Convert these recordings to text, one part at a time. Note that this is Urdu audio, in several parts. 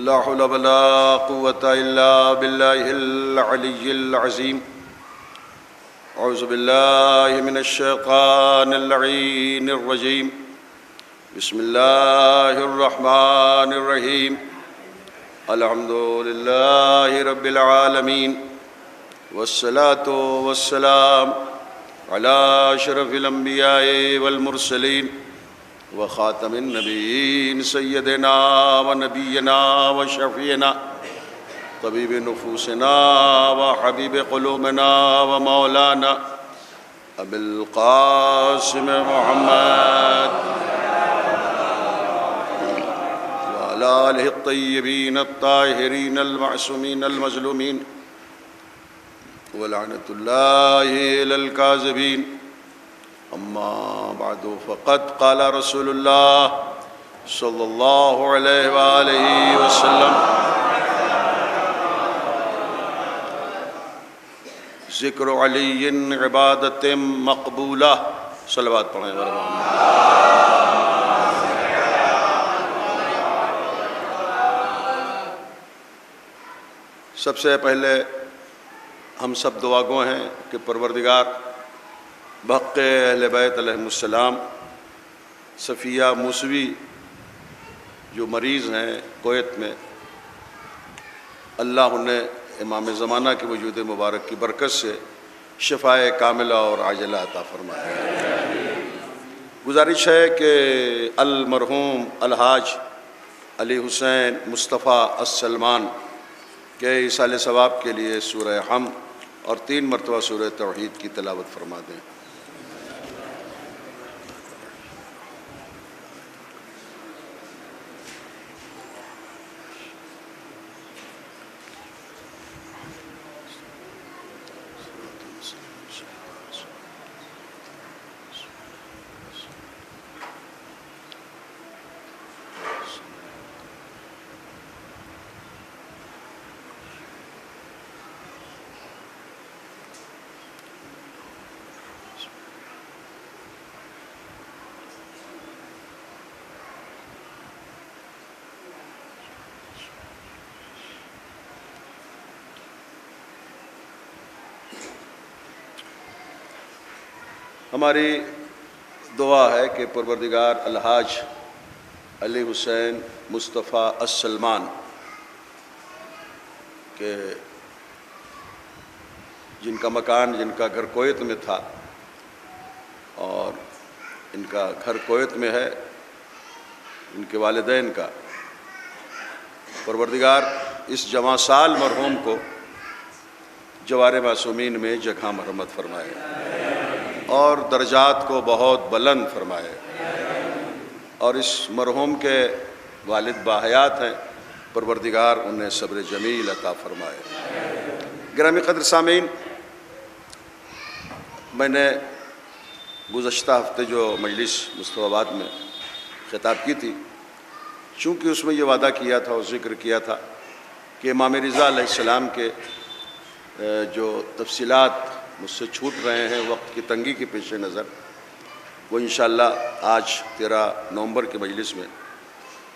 لا حول ولا قوة إلا بالله العلي العظيم. أعوذ بالله من الشيطان اللعين الرجيم. بسم الله الرحمن الرحيم. الحمد لله رب العالمين، والصلاة والسلام على أشرف الأنبياء والمرسلين وخاتم النبيين سيدنا ونبينا وشفيعنا طبيب نفوسنا وحبيب قلوبنا ومولانا أبي القاسم محمد وعلى آله الطيبين الطاهرين المعصومين المظلومين ولعنة الله إلى الكاذبين. أما بعد فقد قال رسول الله صلى الله عليه وآله وسلم: ذکر علی عبادت مقبولہ. صلوات پڑھیں غربان. سب سے پہلے ہم سب دعا گو ہیں کہ پروردگار بحق اہل بیت علیہم السلام صفیہ موسوی جو مریض ہیں کویت میں، اللہ انہیں امام زمانہ کے وجود مبارک کی برکت سے شفائے کاملہ اور عاجلہ عطا فرمائے. گزارش ہے کہ المرحوم الحاج علی حسین مصطفیٰ السلمان کے ایصال ثواب کے لیے سورہ حمد اور 3 مرتبہ سورہ توحید کی تلاوت فرما دیں. ہماری دعا ہے کہ پروردگار الحاج علی حسین مصطفیٰ السلمان کہ جن کا مکان، جن کا گھر کویت میں تھا اور ان کا گھر کویت میں ہے، ان کے والدین کا، پروردگار اس جواں سال مرحوم کو جوار معصومین میں جگہ مرحمت فرمائے اور درجات کو بہت بلند فرمائے. اور اس مرحوم کے والد باحیات ہیں، پروردگار انہیں صبر جمیل عطا فرمائے. گرامی قدر سامعین، میں نے گزشتہ ہفتے جو مجلس مصطفی آباد میں خطاب کی تھی، چونکہ اس میں یہ وعدہ کیا تھا اور ذکر کیا تھا کہ امام رضا علیہ السلام کے جو تفصیلات مجھ سے چھوٹ رہے ہیں وقت کی تنگی کے پیش نظر، وہ انشاءاللہ آج 13 نومبر کے مجلس میں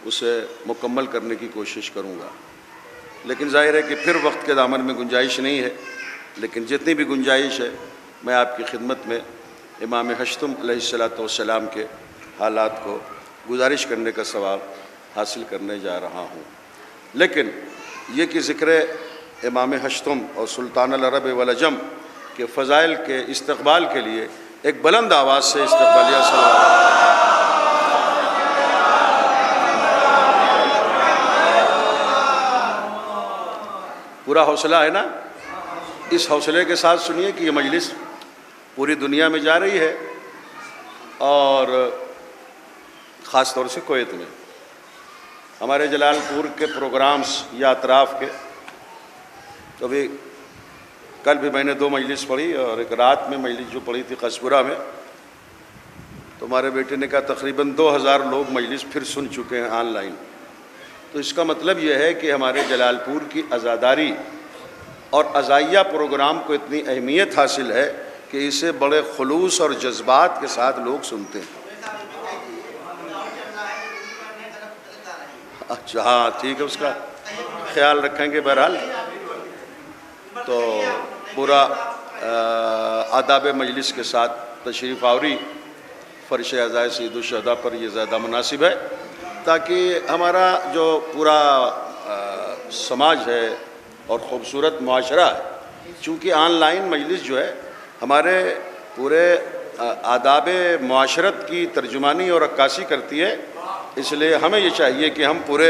اسے مکمل کرنے کی کوشش کروں گا. لیکن ظاہر ہے کہ پھر وقت کے دامن میں گنجائش نہیں ہے، لیکن جتنی بھی گنجائش ہے میں آپ کی خدمت میں امام ہشتم علیہ السلام کے حالات کو گزارش کرنے کا ثواب حاصل کرنے جا رہا ہوں. لیکن یہ کہ ذکر امام ہشتم اور سلطان العرب والعجم کے فضائل کے استقبال کے لیے ایک بلند آواز سے استقبالیہ صلوات. پورا حوصلہ ہے نا؟ اس حوصلے کے ساتھ سنیے کہ یہ مجلس پوری دنیا میں جا رہی ہے اور خاص طور سے کویت میں. ہمارے جلال پور کے پروگرامز یا اطراف کے، تو ابھی کل بھی میں نے 2 مجلس پڑھی اور ایک رات میں مجلس جو پڑھی تھی قصبرہ میں، تو ہمارے بیٹے نے کہا تقریباً 2000 لوگ مجلس پھر سن چکے ہیں آن لائن. تو اس کا مطلب یہ ہے کہ ہمارے جلال پور کی عزاداری اور عزائیہ پروگرام کو اتنی اہمیت حاصل ہے کہ اسے بڑے خلوص اور جذبات کے ساتھ لوگ سنتے ہیں. اچھا ہاں ٹھیک ہے، اس کا خیال رکھیں گے۔ بہرحال تو پورا آداب مجلس کے ساتھ تشریف آوری فرش اعزائے سید الشہداء پر یہ زیادہ مناسب ہے، تاکہ ہمارا جو پورا سماج ہے اور خوبصورت معاشرہ ہے، چونکہ آن لائن مجلس جو ہے ہمارے پورے آداب معاشرت کی ترجمانی اور عکاسی کرتی ہے، اس لیے ہمیں یہ چاہیے کہ ہم پورے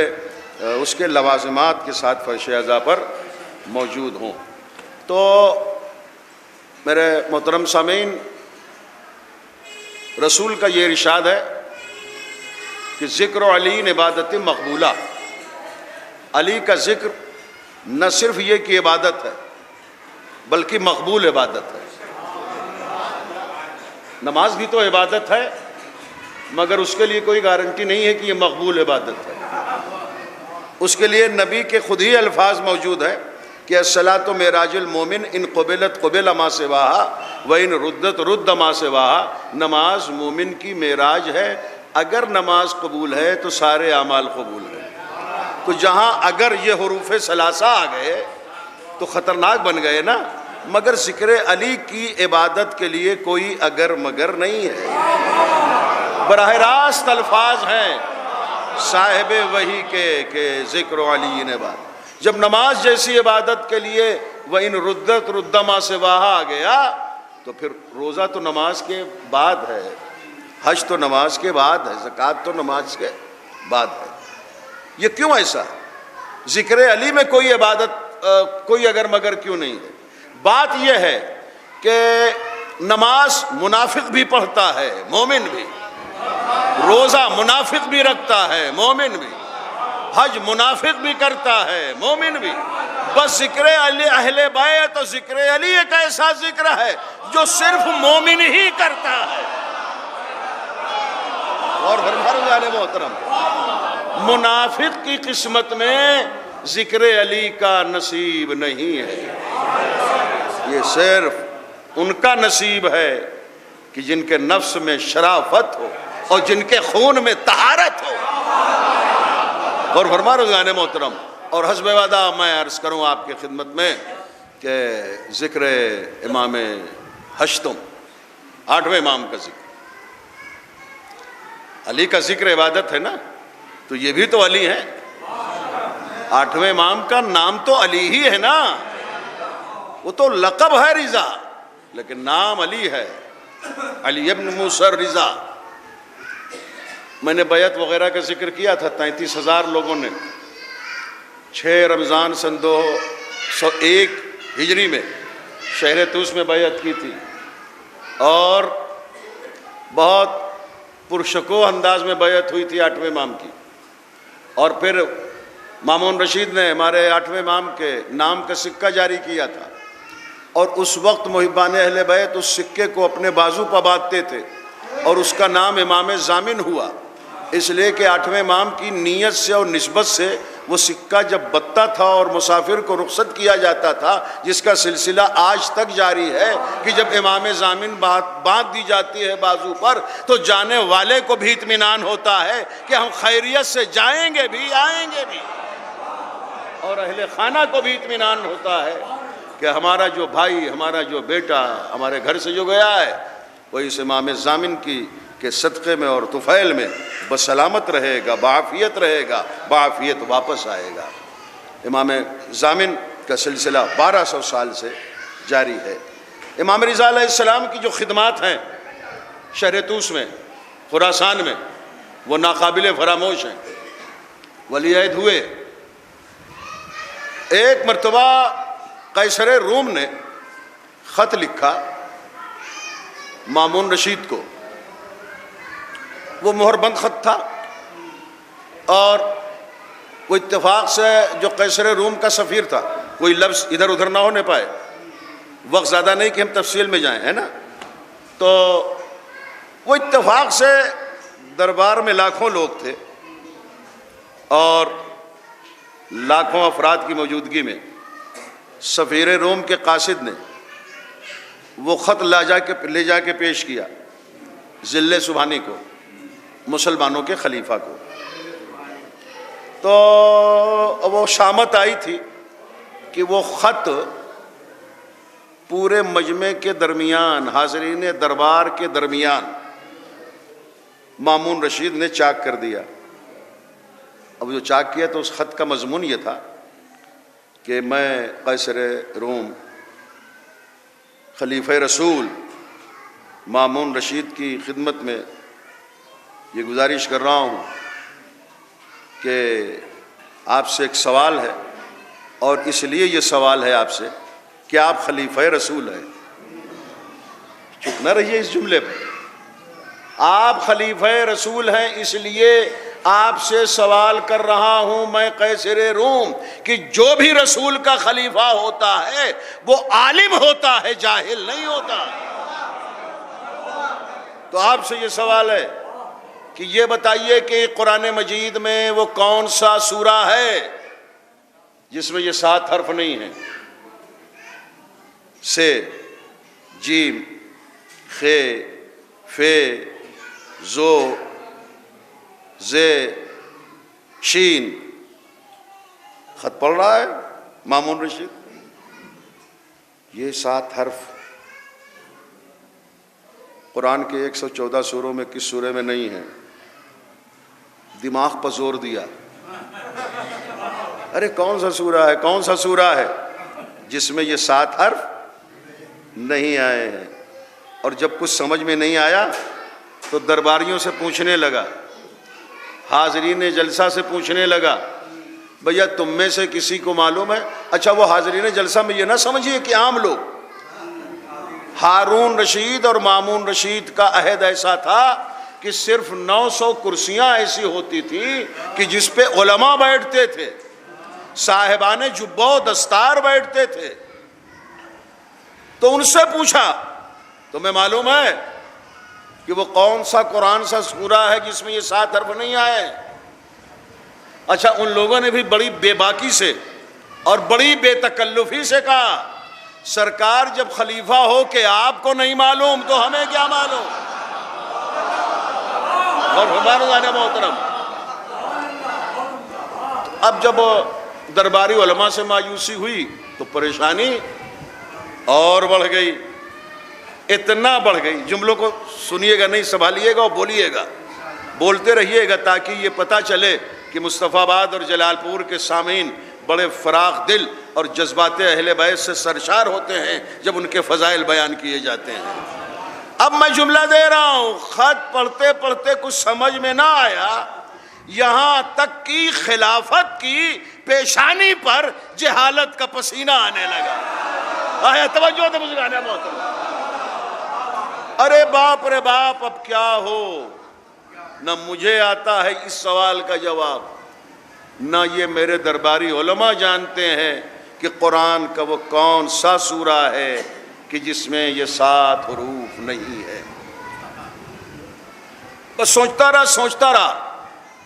اس کے لوازمات کے ساتھ فرش اعزاء پر موجود ہوں۔ تو میرے محترم سامعین، رسول کا یہ ارشاد ہے کہ ذکر علی عبادت مقبولہ، علی کا ذکر نہ صرف یہ کہ عبادت ہے بلکہ مقبول عبادت ہے۔ نماز بھی تو عبادت ہے، مگر اس کے لیے کوئی گارنٹی نہیں ہے کہ یہ مقبول عبادت ہے۔ اس کے لیے نبی کے خود ہی الفاظ موجود ہیں کہ الصلاۃ معراج المومن ان قبلت قبل ما سواہا و ان ردت رد ما سواہا۔ نماز مومن کی معراج ہے، اگر نماز قبول ہے تو سارے اعمال قبول ہیں۔ تو جہاں اگر یہ حروف ثلاثہ آ گئے تو خطرناک بن گئے نا، مگر ذکر علی کی عبادت کے لیے کوئی اگر مگر نہیں ہے، براہ راست الفاظ ہیں صاحب وحی کے کہ ذکر علی عبادت۔ جب نماز جیسی عبادت کے لیے وَإِن رُدَّتْ رُدَّ مَا سِوَاهَا آ گیا، تو پھر روزہ تو نماز کے بعد ہے، حج تو نماز کے بعد ہے، زکوٰۃ تو نماز کے بعد ہے۔ یہ کیوں ایسا ہے؟ ذکر علی میں کوئی عبادت کوئی اگر مگر کیوں نہیں ہے؟ بات یہ ہے کہ نماز منافق بھی پڑھتا ہے، مومن بھی، روزہ منافق بھی رکھتا ہے، مومن بھی، حج منافق بھی کرتا ہے، مومن بھی، بس ذکر علی اہل بیت، اور ذکر علی ایک ایسا ذکر ہے جو صرف مومن ہی کرتا ہے۔ اور فرمانے محترم، منافق کی قسمت میں ذکر علی کا نصیب نہیں ہے، یہ صرف ان کا نصیب ہے کہ جن کے نفس میں شرافت ہو اور جن کے خون میں طہارت ہو۔ اور فرما رضوان محترم، اور حسب وعدہ میں عرض کروں آپ کی خدمت میں کہ ذکر امام ہشتم، 8ویں امام کا ذکر، علی کا ذکر عبادت ہے نا، تو یہ بھی تو علی ہے۔ 8ویں امام کا نام تو علی ہی ہے نا، وہ تو لقب ہے رضا، لیکن نام علی ہے، علی ابن موسیٰ رضا۔ میں نے بیعت وغیرہ کا ذکر کیا تھا، 33,000 لوگوں نے 6 رمضان سن 201 ہجری میں شہر طوس میں بیعت کی تھی، اور بہت پرشکوہ انداز میں بیعت ہوئی تھی 8ویں امام کی۔ اور پھر مامون رشید نے ہمارے 8ویں امام کے نام کا سکہ جاری کیا تھا، اور اس وقت محبان اہل بیت اس سکے کو اپنے بازو پر باندھتے تھے، اور اس کا نام امام ضامن ہوا، اس لیے کہ 8ویں امام کی نیت سے اور نسبت سے وہ سکہ جب بتتا تھا اور مسافر کو رخصت کیا جاتا تھا، جس کا سلسلہ آج تک جاری ہے کہ جب امام ضامن باندھ دی جاتی ہے بازو پر تو جانے والے کو بھی اطمینان ہوتا ہے کہ ہم خیریت سے جائیں گے بھی آئیں گے بھی، اور اہل خانہ کو بھی اطمینان ہوتا ہے کہ ہمارا جو بھائی، ہمارا جو بیٹا ہمارے گھر سے جو گیا ہے وہ اس امام ضامن کے صدقے میں اور طفیل میں بسلامت رہے گا، بعافیت رہے گا، بعافیت واپس آئے گا۔ امام ضامن کا سلسلہ 1200 سال سے جاری ہے۔ امام رضا علیہ السلام کی جو خدمات ہیں شہر طوس میں، خراسان میں، وہ ناقابل فراموش ہیں۔ ولی عہد ہوئے، ایک مرتبہ قیصر روم نے خط لکھا مامون رشید کو، وہ مہر بند خط تھا، اور وہ اتفاق سے جو قیصر روم کا سفیر تھا، کوئی لفظ ادھر ادھر نہ ہونے پائے، وقت زیادہ نہیں کہ ہم تفصیل میں جائیں، ہے نا، تو وہ اتفاق سے دربار میں لاکھوں لوگ تھے، اور لاکھوں افراد کی موجودگی میں سفیر روم کے قاصد نے وہ خط لے جا کے پیش کیا ذل سبحانی کو، مسلمانوں کے خلیفہ کو۔ تو وہ شامت آئی تھی کہ وہ خط پورے مجمع کے درمیان، حاضرین دربار کے درمیان مامون رشید نے چاک کر دیا۔ اب جو چاک کیا تو اس خط کا مضمون یہ تھا کہ میں قیصر روم خلیفہ رسول مامون رشید کی خدمت میں یہ گزارش کر رہا ہوں کہ آپ سے ایک سوال ہے، اور اس لیے یہ سوال ہے آپ سے کہ آپ خلیفہ رسول ہیں۔ چپ نہ رہیے اس جملے پہ، آپ خلیفہ رسول ہیں، اس لیے آپ سے سوال کر رہا ہوں میں قیصر روم کہ جو بھی رسول کا خلیفہ ہوتا ہے وہ عالم ہوتا ہے، جاہل نہیں ہوتا۔ تو آپ سے یہ سوال ہے کہ یہ بتائیے کہ قرآن مجید میں وہ کون سا سورہ ہے جس میں یہ 7 حرف نہیں ہیں؟ سے، جیم، خے، فے، زو، زے، شین۔ خط پڑھ رہا ہے مامون رشید، یہ 7 حرف قرآن کے 114 سوروں میں کس سورے میں نہیں ہیں؟ دماغ پر زور دیا، ارے کون سا سورہ ہے، کون سا سورہ ہے جس میں یہ 7 حرف نہیں آئے ہیں؟ اور جب کچھ سمجھ میں نہیں آیا تو درباریوں سے پوچھنے لگا، حاضرین جلسہ سے پوچھنے لگا، بھیا تم میں سے کسی کو معلوم ہے؟ اچھا وہ حاضرین جلسہ میں یہ نہ سمجھیے کہ عام لوگ، ہارون رشید اور مامون رشید کا عہد ایسا تھا کہ صرف 900 کرسیاں ایسی ہوتی تھی کہ جس پہ علماء بیٹھتے تھے، صاحبان جبہ و دستار بیٹھتے تھے۔ تو ان سے پوچھا تمہیں معلوم ہے کہ وہ کون سا قرآن سا سورہ ہے جس میں یہ 7 حرف نہیں آئے؟ اچھا ان لوگوں نے بھی بڑی بے باکی سے اور بڑی بے تکلفی سے کہا، سرکار جب خلیفہ ہو کہ آپ کو نہیں معلوم تو ہمیں کیا معلوم؟ اور ہمارا محترم، اب جب درباری علماء سے مایوسی ہوئی تو پریشانی اور بڑھ گئی، اتنا بڑھ گئی، جملوں کو سنیے گا نہیں، سنبھالیے گا اور بولیے گا، بولتے رہیے گا تاکہ یہ پتہ چلے کہ مصطفیٰ آباد اور جلال پور کے سامعین بڑے فراخ دل اور جذبات اہل بیت سے سرشار ہوتے ہیں جب ان کے فضائل بیان کیے جاتے ہیں۔ اب میں جملہ دے رہا ہوں، خط پڑھتے پڑھتے کچھ سمجھ میں نہ آیا، یہاں تک کہ خلافت کی پیشانی پر جہالت کا پسینہ آنے لگا۔ آیا توجہ دے بزرگان محترم، ارے باپ رے باپ، اب کیا ہو؟ نہ مجھے آتا ہے اس سوال کا جواب، نہ یہ میرے درباری علماء جانتے ہیں کہ قرآن کا وہ کون سا سورہ ہے کہ جس میں یہ 7 حروف نہیں ہے۔ بس سوچتا رہا،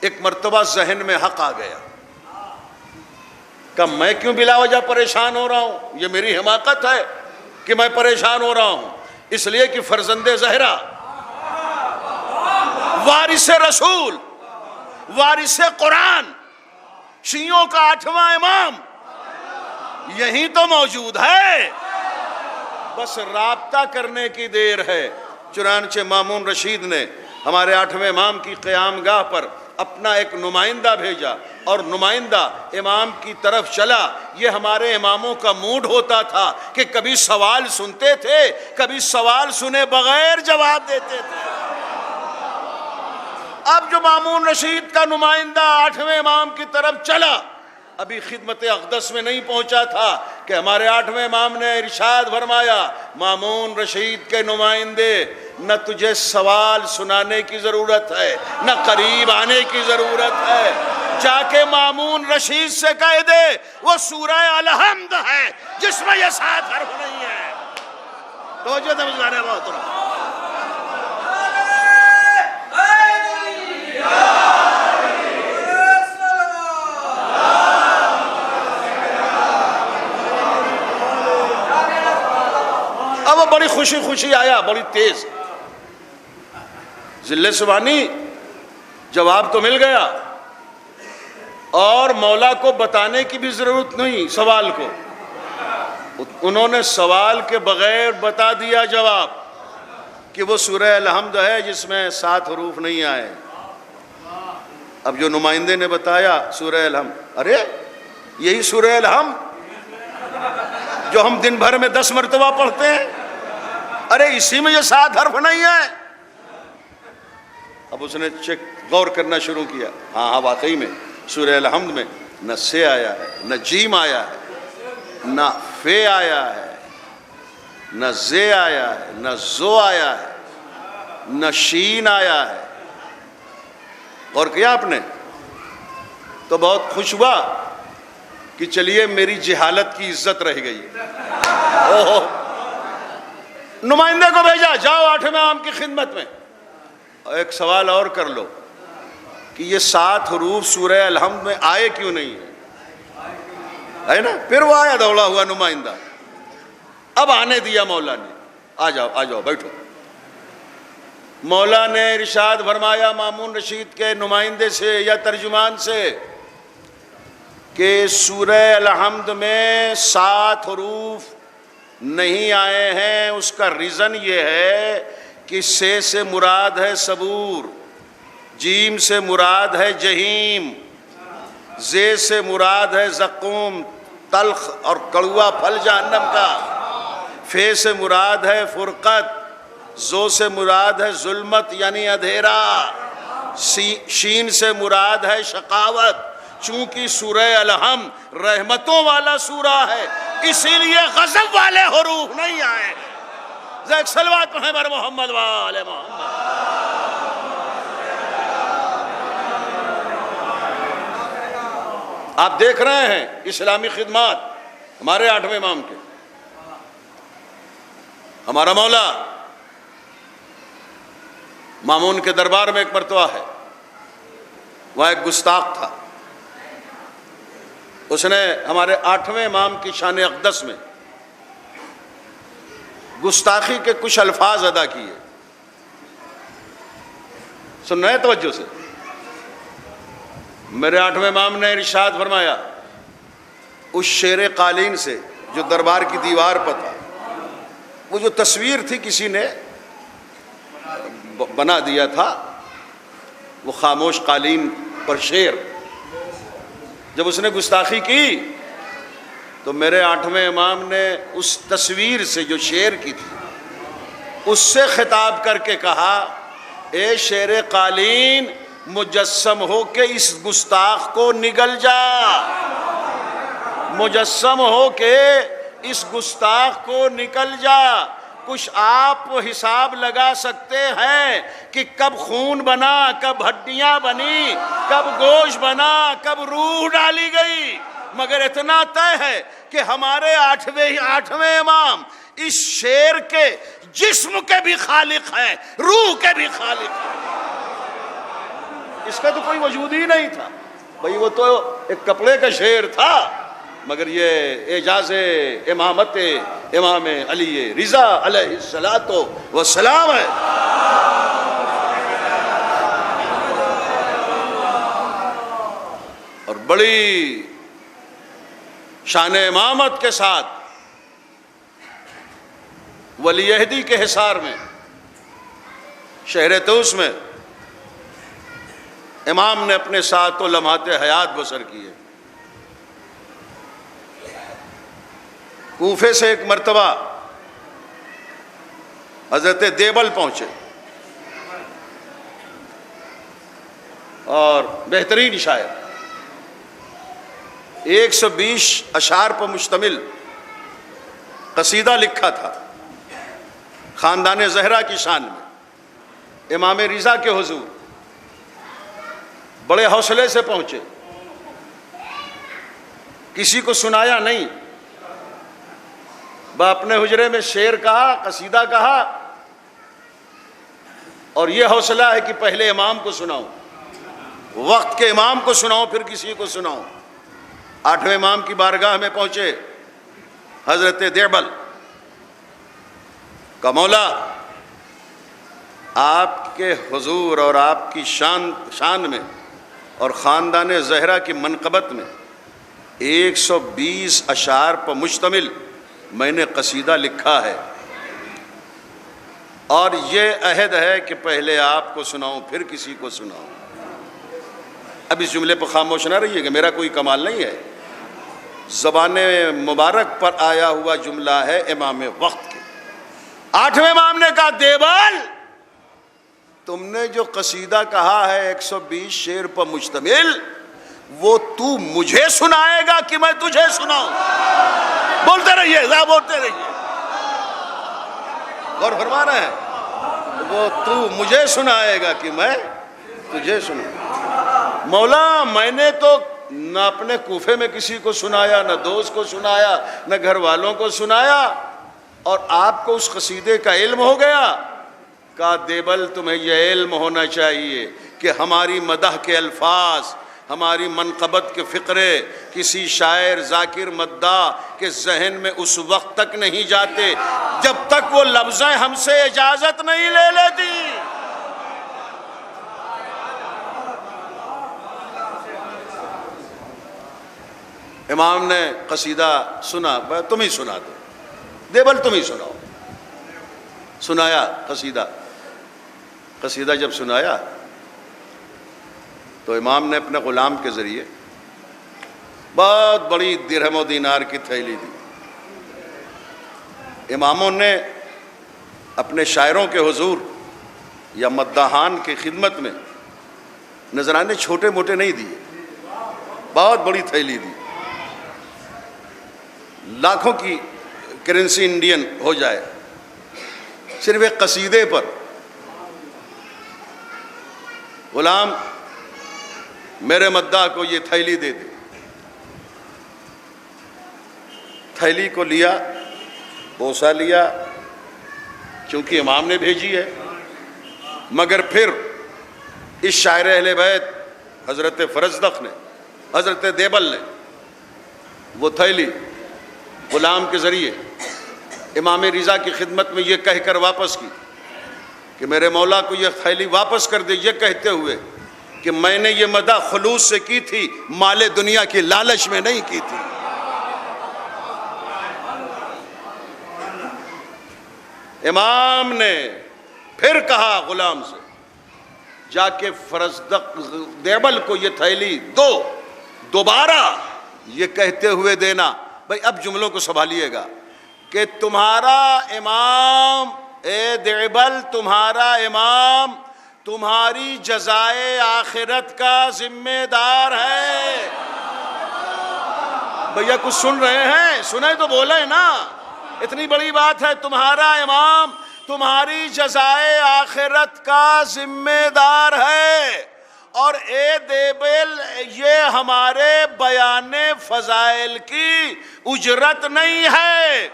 ایک مرتبہ ذہن میں حق آ گیا کہ میں کیوں بلا وجہ پریشان ہو رہا ہوں؟ یہ میری حماقت ہے کہ میں پریشان ہو رہا ہوں، اس لیے کہ فرزند زہرا، وارث رسول، وارث قرآن، شیعوں کا 8واں امام یہی تو موجود ہے، بس رابطہ کرنے کی دیر ہے۔ چنانچہ مامون رشید نے ہمارے 8ویں امام کی قیام گاہ پر اپنا ایک نمائندہ بھیجا اور نمائندہ امام کی طرف چلا۔ یہ ہمارے اماموں کا موڈ ہوتا تھا کہ کبھی سوال سنتے تھے، کبھی سوال سنے بغیر جواب دیتے تھے۔ اب جو مامون رشید کا نمائندہ 8ویں امام کی طرف چلا، ابھی خدمت اقدس میں نہیں پہنچا تھا کہ ہمارے 8ویں امام نے ارشاد فرمایا، مامون رشید کے نمائندے، نہ تجھے سوال سنانے کی ضرورت ہے، نہ قریب آنے کی ضرورت ہے، جا کے مامون رشید سے کہہ دے وہ سورہ الحمد ہے جس میں یہ 7 حرف نہیں ہے۔ توجہ دے مجھے محترم، اب وہ بڑی خوشی آیا، بڑی تیز، ذل سبحانی، جواب تو مل گیا، اور مولا کو بتانے کی بھی ضرورت نہیں سوال کو، انہوں نے سوال کے بغیر بتا دیا جواب کہ وہ سورہ الحمد ہے جس میں 7 حروف نہیں آئے۔ اب جو نمائندے نے بتایا سورہ الحمد، ارے یہی سورہ الحمد جو ہم دن بھر میں 10 مرتبہ پڑھتے ہیں، ارے اسی میں یہ 7 حرف نہیں ہے۔ اب اس نے غور کرنا شروع کیا، ہاں واقعی میں سورہ الحمد میں نہ سے آیا ہے، نہ جیم آیا ہے، نہ فے آیا ہے، نہ زے آیا ہے، نہ زو آیا ہے، نہ شین آیا ہے۔ غور کیا آپ نے؟ تو بہت خوش ہوا کہ چلیے میری جہالت کی عزت رہ گئی۔ اوہ، نمائندے کو بھیجا، جاؤ 8ویں امام کی خدمت میں ایک سوال اور کر لو کہ یہ 7 حروف سورہ الحمد میں آئے کیوں نہیں ہے نا؟ پھر وہ آیا دوڑا ہوا نمائندہ، اب آنے دیا مولا نے، آ جاؤ بیٹھو۔ مولا نے ارشاد فرمایا مامون رشید کے نمائندے سے یا ترجمان سے کہ سورہ الحمد میں 7 حروف نہیں آئے ہیں۔ اس کا ریزن یہ ہے کہ سے مراد ہے صبور، جیم سے مراد ہے جہیم، زے سے مراد ہے زقوم تلخ اور کڑوا پھل جہنم کا، فے سے مراد ہے فرقت، زو سے مراد ہے ظلمت یعنی اندھیرا، شین سے مراد ہے شقاوت۔ چونکہ سورہ الحمد رحمتوں والا سورہ ہے اسی لیے غضب والے حروف نہیں آئے۔ ایک صلوات پڑھیں بر محمد وآل محمد۔ آپ دیکھ رہے ہیں اسلامی خدمات ہمارے 8ویں امام کے، ہمارا مولا مامون کے دربار میں ایک مرتبہ ہے، وہاں ایک گستاخ تھا، اس نے ہمارے 8ویں امام کی شان اقدس میں گستاخی کے کچھ الفاظ ادا کیے۔ سن رہے ہیں توجہ سے؟ میرے 8ویں امام نے ارشاد فرمایا اس شیر قالین سے جو دربار کی دیوار پر تھا، وہ جو تصویر تھی کسی نے بنا دیا تھا، وہ خاموش قالین پر شیر، جب اس نے گستاخی کی تو میرے 8ویں امام نے اس تصویر سے جو شیر کی تھی اس سے خطاب کر کے کہا، اے شیر قالین مجسم ہو کے اس گستاخ کو نگل جا، مجسم ہو کے اس گستاخ کو نکل جا۔ کچھ آپ حساب لگا سکتے ہیں کہ کب خون بنا، کب ہڈیاں بنی، کب گوشت بنا، کب روح ڈالی گئی، مگر اتنا طے ہے کہ ہمارے 8ویں امام اس شیر کے جسم کے بھی خالق ہیں، روح کے بھی خالق ہیں۔ اس کا تو کوئی وجود ہی نہیں تھا بھئی، وہ تو ایک کپڑے کا شیر تھا، مگر یہ اعجاز امامت امام علی رضا علیہ السلام ہے۔ اور بڑی شان امامت کے ساتھ ولی عہدی کے حصار میں شہر طوس میں امام نے اپنے ساتھ لمحات حیات بسر کیے۔ کوفے سے ایک مرتبہ حضرت دیبل پہنچے اور بہترین شاعر 120 اشعار پر مشتمل قصیدہ لکھا تھا خاندان زہرا کی شان میں۔ امام رضا کے حضور بڑے حوصلے سے پہنچے، کسی کو سنایا نہیں، اپنے حجرے میں شعر کہا، قصیدہ کہا، اور یہ حوصلہ ہے کہ پہلے امام کو سناؤں، وقت کے امام کو سناؤں پھر کسی کو سناؤں۔ 8ویں امام کی بارگاہ میں پہنچے حضرت دیبل کا مولا، آپ کے حضور اور آپ کی شان میں اور خاندان زہرا کی منقبت میں 120 اشعار پر مشتمل میں نے قصیدہ لکھا ہے، اور یہ عہد ہے کہ پہلے آپ کو سناؤں پھر کسی کو سناؤں۔ اب اس جملے پر خاموش نہ رہیے کہ میرا کوئی کمال نہیں ہے، زبان مبارک پر آیا ہوا جملہ ہے امام وقت کے۔ 8ویں امام نے کہا دیوال تم نے جو قصیدہ کہا ہے 120 شعر پر مشتمل، وہ تو مجھے سنائے گا کہ میں تجھے سناؤں؟ بولتے رہیے بولتے رہیے، غور فرما رہے ہیں، وہ تو مجھے سنائے گا کہ میں تجھے سناؤں۔ مولا میں نے تو نہ اپنے کوفے میں کسی کو سنایا، نہ دوست کو سنایا، نہ گھر والوں کو سنایا، اور آپ کو اس قصیدے کا علم ہو گیا۔ کہا دیبل تمہیں یہ علم ہونا چاہیے کہ ہماری مدح کے الفاظ، ہماری منقبت کے فقرے کسی شاعر ذاکر مداح کے ذہن میں اس وقت تک نہیں جاتے جب تک وہ لفظیں ہم سے اجازت نہیں لے لیتی۔ امام نے قصیدہ سنا، تم ہی سنا دو، دیبل تم ہی سناؤ۔ سنایا قصیدہ جب سنایا تو امام نے اپنے غلام کے ذریعے بہت بڑی درہم و دینار کی تھیلی دی۔ اماموں نے اپنے شاعروں کے حضور یا مداحان کی خدمت میں نذرانے چھوٹے موٹے نہیں دیے، بہت بڑی تھیلی دی، لاکھوں کی کرنسی انڈین ہو جائے صرف ایک قصیدے پر۔ غلام میرے مداح کو یہ تھیلی دے دے۔ تھیلی کو لیا، بوسہ لیا، چونکہ امام نے بھیجی ہے، مگر پھر اس شاعر اہل بیت حضرت فرزدق نے، حضرت دیبل نے وہ تھیلی غلام کے ذریعے امام رضا کی خدمت میں یہ کہہ کر واپس کی کہ میرے مولا کو یہ تھیلی واپس کر دے، یہ کہتے ہوئے کہ میں نے یہ مدح خلوص سے کی تھی، مال دنیا کی لالچ میں نہیں کی تھی۔ امام نے پھر کہا غلام سے جا کے فرزدق دیبل کو یہ تھیلی دو، دوبارہ یہ کہتے ہوئے دینا۔ بھائی اب جملوں کو سنبھالیے گا کہ تمہارا امام اے دیبل، تمہارا امام تمہاری جزائے آخرت کا ذمہ دار ہے۔ بھیا کچھ سن رہے ہیں؟ سنیں تو بولیں نا، اتنی بڑی بات ہے۔ تمہارا امام تمہاری جزائے آخرت کا ذمہ دار ہے، اور اے دیبل یہ ہمارے بیان فضائل کی اجرت نہیں ہے،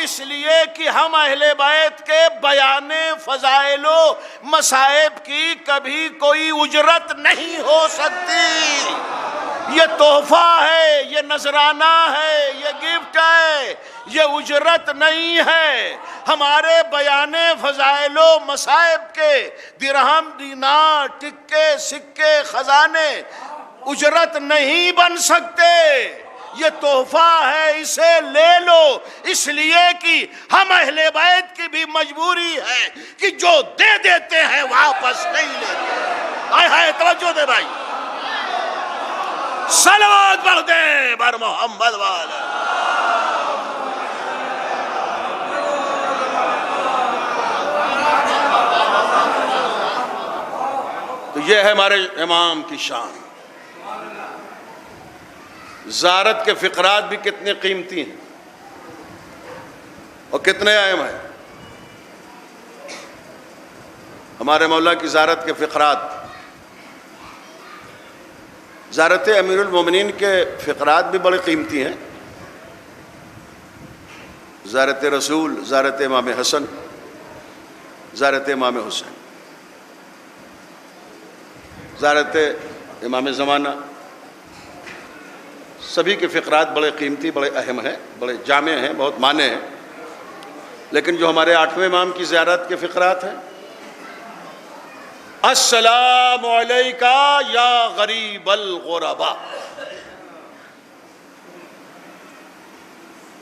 اس لیے کہ ہم اہل بیت کے بیان فضائل و مصائب کی کبھی کوئی اجرت نہیں ہو سکتی۔ یہ تحفہ ہے، یہ نذرانہ ہے، یہ گفٹ ہے، یہ اجرت نہیں ہے۔ ہمارے بیان فضائل و مصائب کے درہم، دینار، ٹکے، سکے، خزانے اجرت نہیں بن سکتے، یہ تحفہ ہے، اسے لے لو، اس لیے کہ ہم اہل بیت کی بھی مجبوری ہے کہ جو دے دیتے ہیں واپس نہیں لیتے۔ آئے توجہ دے بھائی، صلوات پڑھ دیں بر محمد والا۔ تو یہ ہے ہمارے امام کی شان۔ زیارت کے فقرات بھی کتنے قیمتی ہیں اور کتنے اہم ہیں۔ ہمارے مولا کی زیارت کے فقرات، زیارت امیر المومنین کے فقرات بھی بڑے قیمتی ہیں۔ زیارت رسول، زیارت امام حسن، زیارت امام حسین، زیارت امام زمانہ، سبھی کے فقرات بڑے قیمتی، بڑے اہم ہیں، بڑے جامع ہیں، بہت معنی ہیں۔ لیکن جو ہمارے 8ویں امام کی زیارت کے فقرات ہیں السلام علیکا یا غریب الغربا.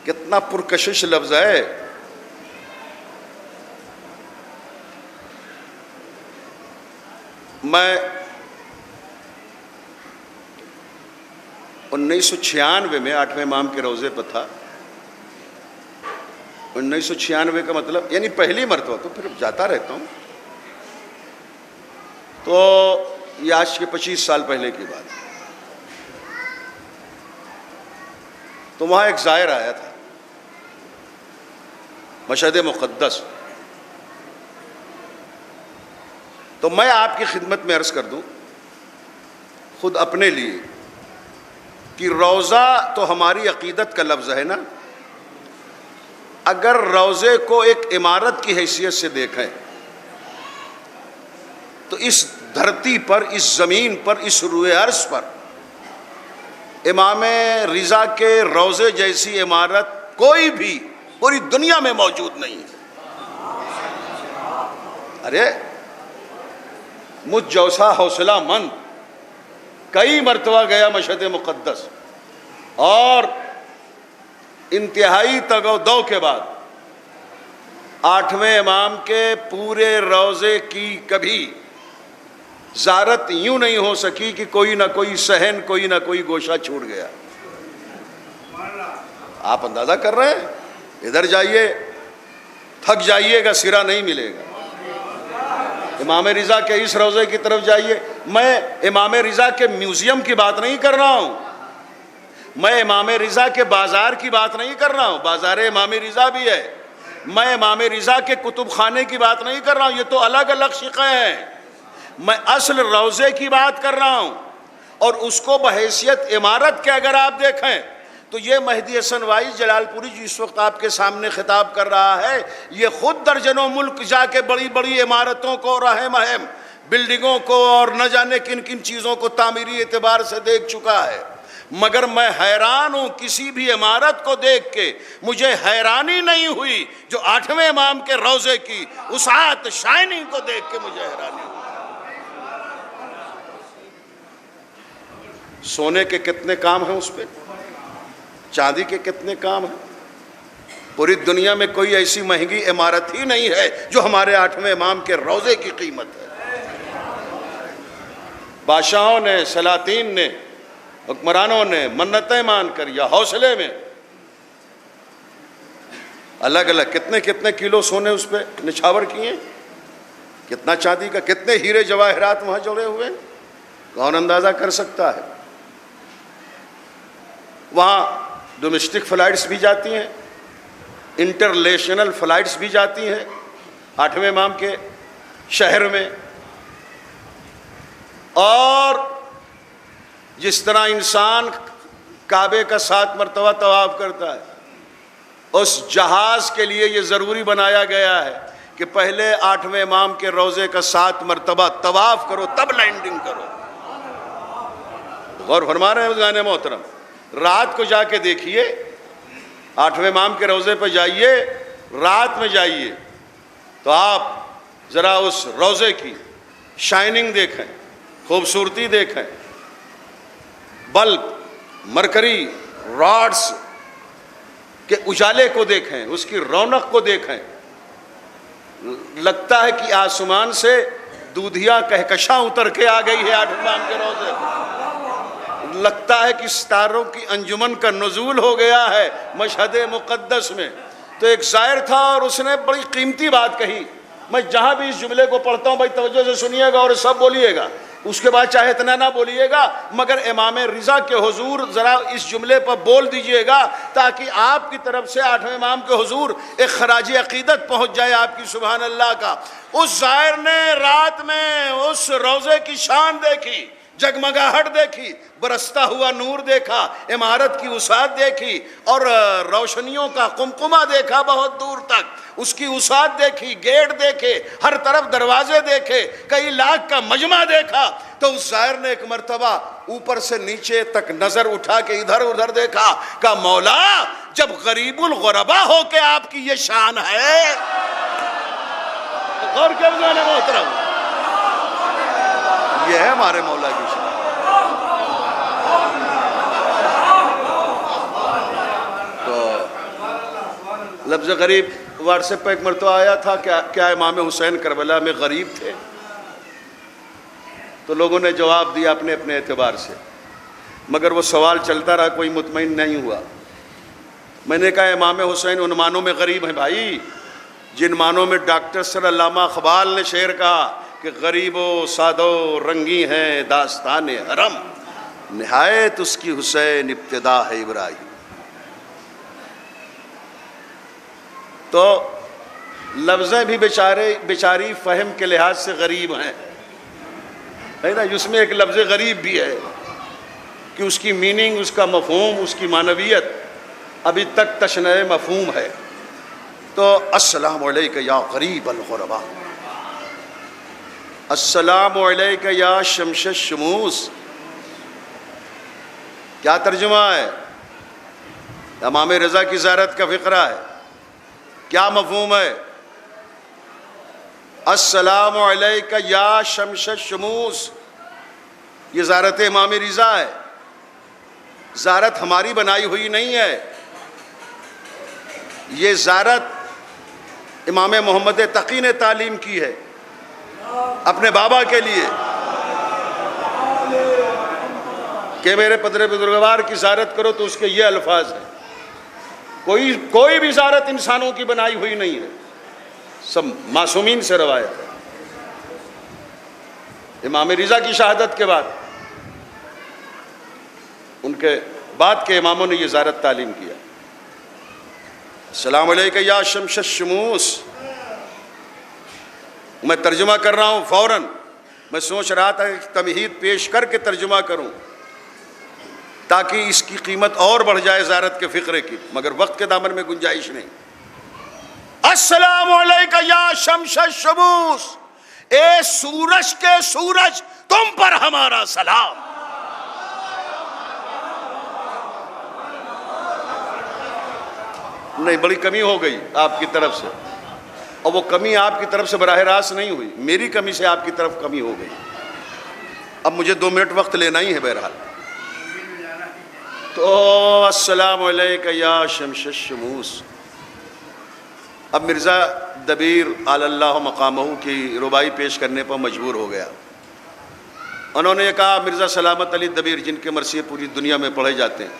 کتنا پرکشش لفظ ہے. میں 1996 میں 8ویں امام کے روضے پہ تھا. 1996 کا مطلب یعنی پہلی مرتبہ، تو پھر جاتا رہتا ہوں، تو یہ آج کے 25 سال پہلے کی بات ہے. تو وہاں ایک زائر آیا تھا مشہد مقدس. تو میں آپ کی خدمت میں عرض کر دوں خود اپنے لیے کہ روضہ تو ہماری عقیدت کا لفظ ہے نا. اگر روضے کو ایک عمارت کی حیثیت سے دیکھیں تو اس دھرتی پر، اس زمین پر، اس روئے عرض پر امام رضا کے روضے جیسی عمارت کوئی بھی پوری دنیا میں موجود نہیں ہے. ارے مجھ جوسا حوصلہ مند کئی مرتبہ گیا مشہد مقدس، اور انتہائی تگ و دو کے بعد 8ویں امام کے پورے روضے کی کبھی زیارت یوں نہیں ہو سکی کہ کوئی نہ کوئی صحن، کوئی نہ کوئی گوشہ چھوٹ گیا. آپ اندازہ کر رہے ہیں، ادھر جائیے تھک جائیے گا، سرا نہیں ملے گا. امام رضا کے اس روضے کی طرف جائیے. میں امام رضا کے میوزیم کی بات نہیں کر رہا ہوں، میں امام رضا کے بازار کی بات نہیں کر رہا ہوں، بازار امام رضا بھی ہے. میں امام رضا کے کتب خانے کی بات نہیں کر رہا ہوں، یہ تو الگ الگ شقیں ہیں. میں اصل روضے کی بات کر رہا ہوں، اور اس کو بحیثیت عمارت کے اگر آپ دیکھیں تو یہ مہدی حسن وائس جلال پوری جو اس وقت آپ کے سامنے خطاب کر رہا ہے، یہ خود درجنوں ملک جا کے بڑی بڑی عمارتوں کو، رہم اہم بلڈنگوں کو، اور نہ جانے کن کن چیزوں کو تعمیری اعتبار سے دیکھ چکا ہے. مگر میں حیران ہوں، کسی بھی عمارت کو دیکھ کے مجھے حیرانی نہیں ہوئی جو 8ویں امام کے روضے کی وسعت، شائننگ کو دیکھ کے مجھے حیرانی ہوئی. سونے کے کتنے کام ہیں اس پہ، چاندی کے کتنے کام ہیں. پوری دنیا میں کوئی ایسی مہنگی عمارت ہی نہیں ہے جو ہمارے 8ویں امام کے روضے کی قیمت ہے. بادشاہوں نے، سلاطین نے، حکمرانوں نے منتیں مان کر یا حوصلے میں الگ الگ کتنے کتنے کلو سونے اس پہ نچھاور کیے، کتنا چاندی کا، کتنے ہیرے جواہرات وہاں جڑے ہوئے، کون اندازہ کر سکتا ہے. وہاں ڈومیسٹک فلائٹس بھی جاتی ہیں، انٹرنیشنل فلائٹس بھی جاتی ہیں 8ویں امام کے شہر میں. اور جس طرح انسان کعبے کا 7 مرتبہ طواف کرتا ہے، اس جہاز کے لیے یہ ضروری بنایا گیا ہے کہ پہلے 8ویں امام کے روضے کا 7 مرتبہ طواف کرو تب لینڈنگ کرو. غور فرما رہے ہیں بزرگان محترم. رات کو جا کے دیکھیے، 8ویں امام کے روضے پہ جائیے، رات میں جائیے تو آپ ذرا اس روضے کی شائننگ دیکھیں، خوبصورتی دیکھیں، بلب، مرکری، راڈز کے اجالے کو دیکھیں، اس کی رونق کو دیکھیں. لگتا ہے کہ آسمان سے دودھیا کہکشاں اتر کے آ گئی ہے 8ویں امام کے روضے. لگتا ہے کہ ستاروں کی انجمن کا نزول ہو گیا ہے مشہد مقدس میں. تو ایک زائر تھا اور اس نے بڑی قیمتی بات کہی. میں جہاں بھی اس جملے کو پڑھتا ہوں بھائی توجہ سے سنیے گا اور سب بولیے گا، اس کے بعد چاہے اتنا نہ بولیے گا، مگر امام رضا کے حضور ذرا اس جملے پر بول دیجئے گا تاکہ آپ کی طرف سے 8ویں امام کے حضور ایک خراج عقیدت پہنچ جائے آپ کی سبحان اللہ کا. اس زائر نے رات میں اس روضے کی شان دیکھی، جگمگاہٹ دیکھی، برستا ہوا نور دیکھا، عمارت کی وسعت دیکھی، اور روشنیوں کا قمقمہ دیکھا بہت دور تک. اس کی وسعت دیکھی، گیٹ دیکھے، ہر طرف دروازے دیکھے، کئی لاکھ کا مجمع دیکھا. تو اس زائر نے ایک مرتبہ اوپر سے نیچے تک نظر اٹھا کے ادھر ادھر دیکھا، کہا مولا جب غریب الغربا ہو کے آپ کی یہ شان ہے. غور کیا بزرگان محترم، ہمارے مولا کی شان. تو لفظ غریب واٹس ایپ پہ ایک مرتبہ آیا تھا، کیا امام حسین کربلا میں غریب تھے؟ تو لوگوں نے جواب دیا اپنے اپنے اعتبار سے، مگر وہ سوال چلتا رہا، کوئی مطمئن نہیں ہوا. میں نے کہا امام حسین ان معنوں میں غریب ہیں بھائی جن معنوں میں ڈاکٹر سر علامہ اقبال نے شعر کہا کہ غریب و سادہ و رنگی ہیں داستان حرم، نہایت اس کی حسین ابتدا ہے ابراہیم. تو لفظیں بھی بیچاری فہم کے لحاظ سے غریب ہیں، ہے نا. اس میں ایک لفظ غریب بھی ہے کہ اس کی میننگ، اس کا مفہوم، اس کی معنویت ابھی تک تشنع مفہوم ہے. تو السلام علیکہ یا غریب الغرباء، السلام علیکہ یا شمس الشموس. کیا ترجمہ ہے؟ امام رضا کی زیارت کا فقرہ ہے. کیا مفہوم ہے؟ السلام علیکہ یا شمس الشموس. یہ زیارت امام رضا ہے، زیارت ہماری بنائی ہوئی نہیں ہے. یہ زیارت امام محمد تقی نے تعلیم کی ہے اپنے بابا کے لیے کہ میرے پدر بزرگوار کی زیارت کرو، تو اس کے یہ الفاظ ہیں. کوئی بھی زیارت انسانوں کی بنائی ہوئی نہیں ہے، سب معصومین سے روایت ہے. امام رضا کی شہادت کے بعد ان کے بعد کے اماموں نے یہ زیارت تعلیم کیا. السلام علیکم یا شمس الشموس. میں ترجمہ کر رہا ہوں فوراً، میں سوچ رہا تھا کہ تمہید پیش کر کے ترجمہ کروں تاکہ اس کی قیمت اور بڑھ جائے زیارت کے فقرے کی، مگر وقت کے دامن میں گنجائش نہیں. السلام علیکم یا شمس الشموس، اے سورج کے سورج تم پر ہمارا سلام. نہیں، بڑی کمی ہو گئی آپ کی طرف سے، اور وہ کمی آپ کی طرف سے براہ راست نہیں ہوئی، میری کمی سے آپ کی طرف کمی ہو گئی. اب مجھے 2 منٹ وقت لینا ہی ہے بہرحال. تو السلام علیکم یا شمس الشموس. اب مرزا دبیر علی اللہ مقامہ کی ربائی پیش کرنے پر مجبور ہو گیا. انہوں نے یہ کہا، مرزا سلامت علی دبیر جن کے مرثیے پوری دنیا میں پڑھے جاتے ہیں،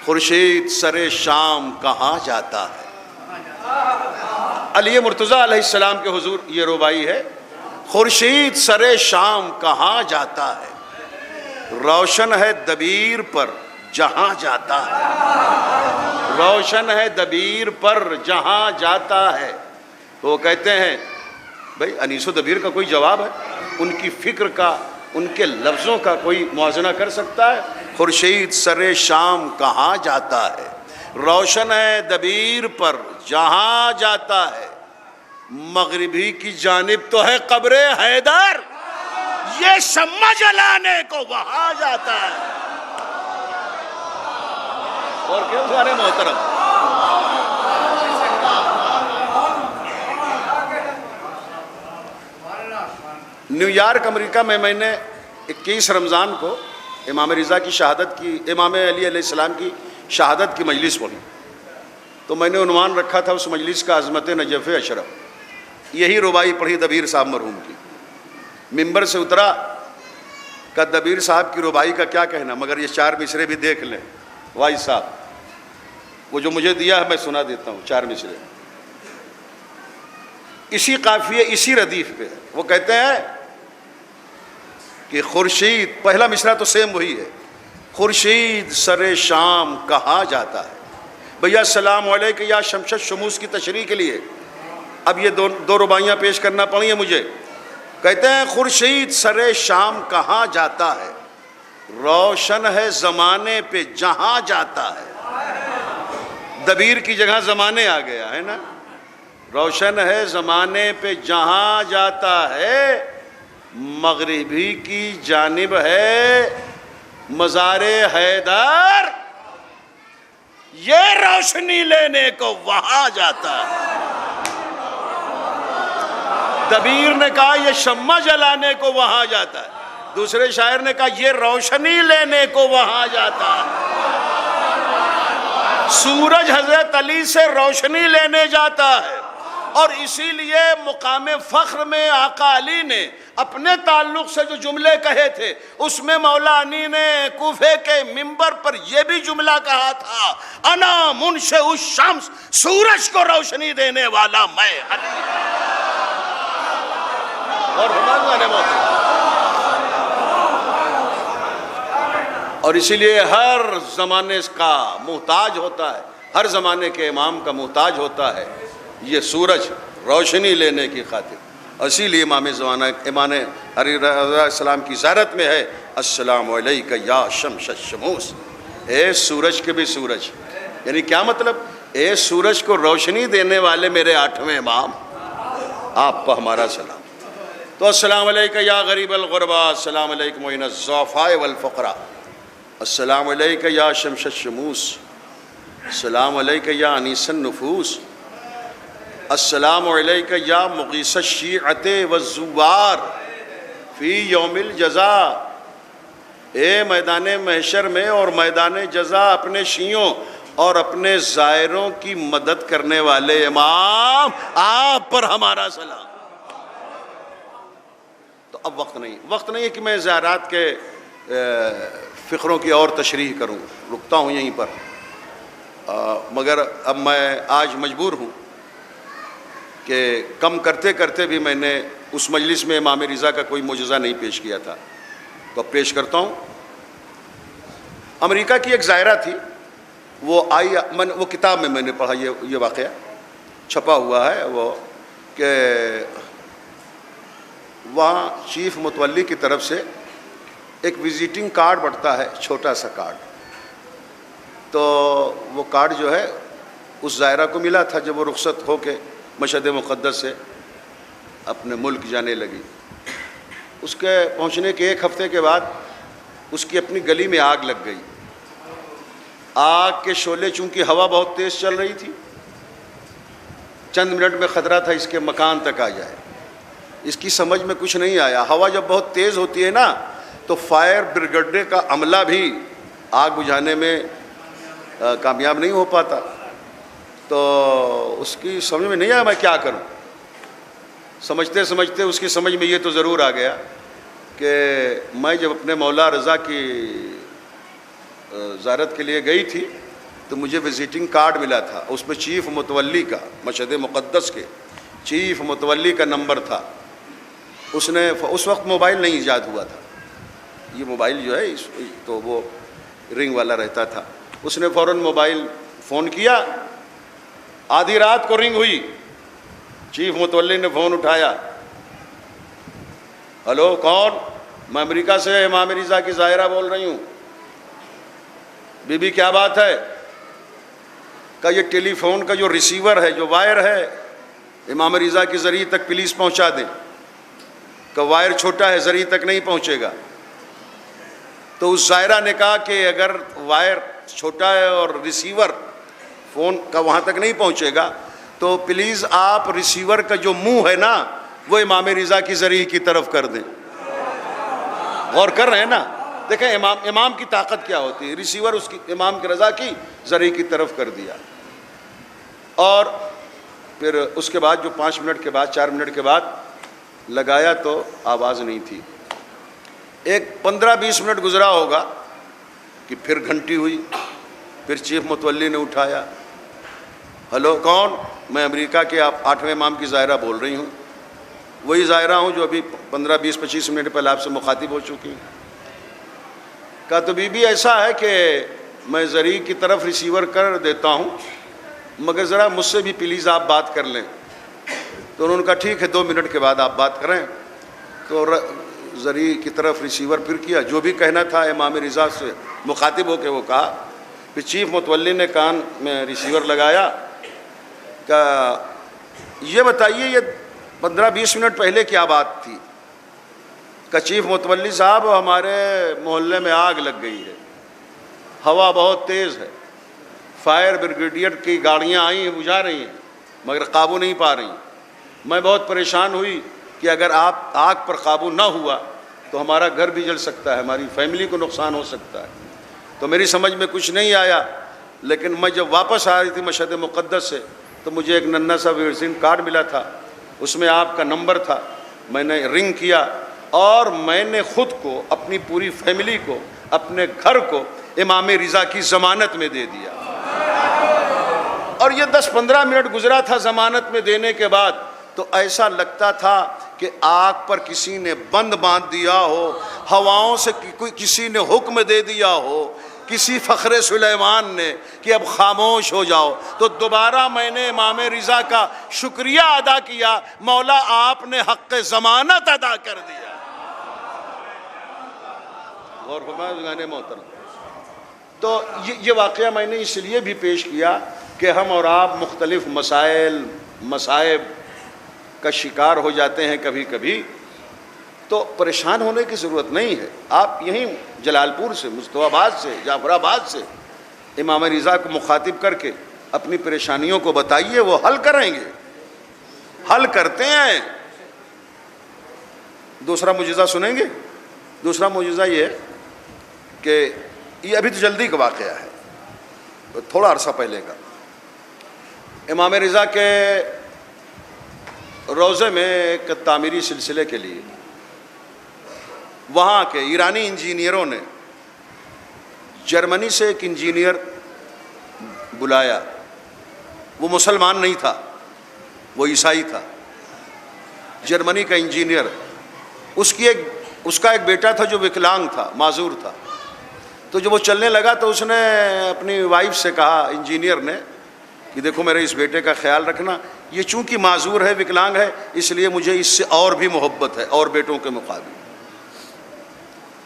خورشید سر شام کہاں جاتا ہے. علی مرتضیٰ علیہ السلام کے حضور یہ ربائی ہے. خورشید سر شام کہاں جاتا ہے، روشن ہے دبیر پر جہاں جاتا ہے. روشن ہے دبیر پر جہاں جاتا ہے. تو وہ کہتے ہیں بھائی انیس و دبیر کا کوئی جواب ہے؟ ان کی فکر کا، ان کے لفظوں کا کوئی موازنہ کر سکتا ہے؟ خورشید سر شام کہاں جاتا ہے، روشن ہے دبیر پر جہاں جاتا ہے. مغربی کی جانب تو ہے قبر حیدر، یہ شمع جلانے کو وہاں جاتا ہے. اور کیا سارے محترم، نیو یارک امریکہ میں میں نے 21 رمضان کو امام رضا کی شہادت کی، امام علی علیہ السلام کی شہادت کی مجلس پڑھی. تو میں نے عنوان رکھا تھا اس مجلس کا عظمت نجف اشرف. یہی ربائی پڑھی دبیر صاحب مرحوم کی. ممبر سے اترا کہ دبیر صاحب کی ربائی کا کیا کہنا، مگر یہ 4 مصرے بھی دیکھ لیں. وائی صاحب وہ جو مجھے دیا ہے میں سنا دیتا ہوں 4 مصرے، اسی قافیے اسی ردیف پہ. وہ کہتے ہیں کہ خورشید، پہلا مصرع تو سیم وہی ہے، خورشید سر شام کہاں جاتا ہے. بھیا السلام علیکم یا شمس الشموس کی تشریح کے لیے اب یہ دو رباعیاں پیش کرنا پڑی ہیں مجھے. کہتے ہیں خورشید سر شام کہاں جاتا ہے، روشن ہے زمانے پہ جہاں جاتا ہے. دبیر کی جگہ زمانے آ گیا ہے نا. روشن ہے زمانے پہ جہاں جاتا ہے، مغربی کی جانب ہے مزار حیدر، یہ روشنی لینے کو وہاں جاتا ہے. دبیر نے کہا یہ شمع جلانے کو وہاں جاتا ہے. دوسرے شاعر نے کہا یہ روشنی لینے کو وہاں جاتا ہے، سورج حضرت علی سے روشنی لینے جاتا ہے۔ اور اسی لیے مقام فخر میں آقا علی نے اپنے تعلق سے جو جملے کہے تھے، اس میں مولا علی نے کوفے کے منبر پر یہ بھی جملہ کہا تھا، انا منشئ الشمس، سورج کو روشنی دینے والا میں علی۔ اور اسی لیے ہر زمانے کا محتاج ہوتا ہے، ہر زمانے کے امام کا محتاج ہوتا ہے یہ سورج روشنی لینے کی خاطر۔ اسی لیے امام زمانہ امام علیہ السلام کی زیارت میں ہے السلام علیکہ یا شمس الشموس، اے سورج کے بھی سورج، یعنی کیا مطلب؟ اے سورج کو روشنی دینے والے میرے آٹھویں امام، آپ پر ہمارا سلام۔ تو السلام علیکہ یا غریب الغربا، السلام علیکم معین الضعفاء والفقراء، السلام علیکہ یا شمس الشموس، السلام علیکہ یا انیس النفوس، السلام علیکہ یا مغیث الشیعۃ والزوار فی یوم الجزا، اے میدان محشر میں اور میدان جزا اپنے شیعوں اور اپنے زائروں کی مدد کرنے والے امام، آپ پر ہمارا سلام۔ تو اب وقت نہیں ہے کہ میں زیارات کے فقروں کی اور تشریح کروں، رکتا ہوں یہیں پر، مگر اب میں آج مجبور ہوں کہ کم کرتے کرتے بھی میں نے اس مجلس میں امام رضا کا کوئی معجزہ نہیں پیش کیا تھا، تو اب پیش کرتا ہوں۔ امریکہ کی ایک زائرہ تھی، وہ آئی، وہ کتاب میں نے پڑھا، یہ واقعہ چھپا ہوا ہے، وہ کہ وہاں چیف متولی کی طرف سے ایک وزٹنگ کارڈ بٹتا ہے، چھوٹا سا کارڈ، تو وہ کارڈ جو ہے اس زائرہ کو ملا تھا جب وہ رخصت ہو کے مشہد مقدس سے اپنے ملک جانے لگی۔ اس کے پہنچنے کے ایک ہفتے کے بعد اس کی اپنی گلی میں آگ لگ گئی۔ آگ کے شعلے، چونکہ ہوا بہت تیز چل رہی تھی، چند منٹ میں خطرہ تھا اس کے مکان تک آ جائے۔ اس کی سمجھ میں کچھ نہیں آیا، ہوا جب بہت تیز ہوتی ہے نا تو فائر بریگیڈ کا عملہ بھی آگ بجھانے میں کامیاب نہیں ہو پاتا، تو اس کی سمجھ میں نہیں آیا میں کیا کروں۔ سمجھتے سمجھتے اس کی سمجھ میں یہ تو ضرور آ گیا کہ میں جب اپنے مولا رضا کی زیارت کے لیے گئی تھی تو مجھے وزٹنگ کارڈ ملا تھا، اس میں چیف متولی کا، مشہد مقدس کے چیف متولی کا نمبر تھا۔ اس نے اس وقت موبائل نہیں ایجاد ہوا تھا، یہ موبائل جو ہے تو وہ رنگ والا رہتا تھا۔ اس نے فوراً موبائل فون کیا، آدھی رات کو رنگ ہوئی، چیف متولی نے فون اٹھایا، ہلو کون؟ میں امریکہ سے امام رضا کی زائرہ بول رہی ہوں۔ بی بی کیا بات ہے؟ کہ یہ ٹیلی فون کا جو ریسیور ہے، جو وائر ہے، امام رضا کی ذریعے تک پلیز پہنچا دیں، کہ وائر چھوٹا ہے ذریعے تک نہیں پہنچے گا۔ تو اس زائرہ نے کہا کہ اگر وائر چھوٹا ہے اور ریسیور فون کا وہاں تک نہیں پہنچے گا تو پلیز آپ ریسیور کا جو منہ ہے نا وہ امام رضا کی ذریعے کی طرف کر دیں۔ غور کر رہے ہیں نا؟ دیکھیں امام کی طاقت کیا ہوتی ہے، ریسیور اس کی امام کی رضا کی ذریعے کی طرف کر دیا۔ اور پھر اس کے بعد جو 5 منٹ کے بعد 4 منٹ کے بعد لگایا تو آواز نہیں تھی۔ ایک 15-20 منٹ گزرا ہوگا کہ پھر گھنٹی ہوئی، پھر چیف متولی نے اٹھایا، ہلو کون؟ میں امریکہ کے 8ویں امام کی زائرہ بول رہی ہوں، وہی زائرہ ہوں جو ابھی 15-20-25 منٹ پہلے آپ سے مخاطب ہو چکی ہوں۔ کہا تو بی بی ایسا ہے کہ میں ذریعے کی طرف ریسیور کر دیتا ہوں، مگر ذرا مجھ سے بھی پلیز آپ بات کر لیں۔ تو انہوں نے کہا ٹھیک ہے 2 منٹ کے بعد آپ بات کریں۔ تو ذریعے کی طرف ریسیور پھر کیا، جو بھی کہنا تھا امام رضا سے مخاطب ہو کے وہ کہا۔ پھر چیف متولی نے کان میں ریسیور لگایا کہ یہ بتائیے یہ 15-20 منٹ پہلے کیا بات تھی؟ کہ چیف متولی صاحب ہمارے محلے میں آگ لگ گئی ہے، ہوا بہت تیز ہے، فائر بریگیڈیئر کی گاڑیاں آئی ہیں بجھا رہی ہیں مگر قابو نہیں پا رہی۔ میں بہت پریشان ہوئی کہ اگر آپ آگ پر قابو نہ ہوا تو ہمارا گھر بھی جل سکتا ہے, ہماری فیملی کو نقصان ہو سکتا ہے. تو میری سمجھ میں کچھ نہیں آیا, لیکن میں جب واپس آ رہی تھی مشہد مقدس سے تو مجھے ایک ننھا سا وزٹنگ کارڈ ملا تھا, اس میں آپ کا نمبر تھا. میں نے رنگ کیا اور میں نے خود کو, اپنی پوری فیملی کو, اپنے گھر کو امام رضا کی ضمانت میں دے دیا. اور یہ 10-15 منٹ گزرا تھا ضمانت میں دینے کے بعد, تو ایسا لگتا تھا کہ آگ پر کسی نے بند باندھ دیا ہو, ہواؤں سے کوئی کسی نے حکم دے دیا ہو, کسی فخر سلیمان نے کہ اب خاموش ہو جاؤ. تو دوبارہ میں نے امام رضا کا شکریہ ادا کیا, مولا آپ نے حق ضمانت ادا کر دیا. غور فرمائے گانے محترم. تو یہ واقعہ میں نے اس لیے بھی پیش کیا کہ ہم اور آپ مختلف مسائل مصائب کا شکار ہو جاتے ہیں کبھی کبھی, تو پریشان ہونے کی ضرورت نہیں ہے. آپ یہیں جلال پور سے, مصطفی آباد سے, جعفر آباد سے امام رضا کو مخاطب کر کے اپنی پریشانیوں کو بتائیے, وہ حل کریں گے, حل کرتے ہیں. دوسرا معجزہ سنیں گے. دوسرا معجزہ یہ ہے کہ یہ ابھی تو جلدی کا واقعہ ہے, تھوڑا عرصہ پہلے کا. امام رضا کے روضے میں ایک تعمیری سلسلے کے لیے وہاں کے ایرانی انجینئروں نے جرمنی سے ایک انجینئر بلایا. وہ مسلمان نہیں تھا, وہ عیسائی تھا, جرمنی کا انجینئر. اس کا ایک بیٹا تھا جو وکلانگ تھا, معذور تھا. تو جب وہ چلنے لگا تو اس نے اپنی وائف سے کہا, انجینئر نے, کہ دیکھو میرے اس بیٹے کا خیال رکھنا, یہ چونکہ معذور ہے, وکلانگ ہے, اس لیے مجھے اس سے اور بھی محبت ہے اور بیٹوں کے مقابل.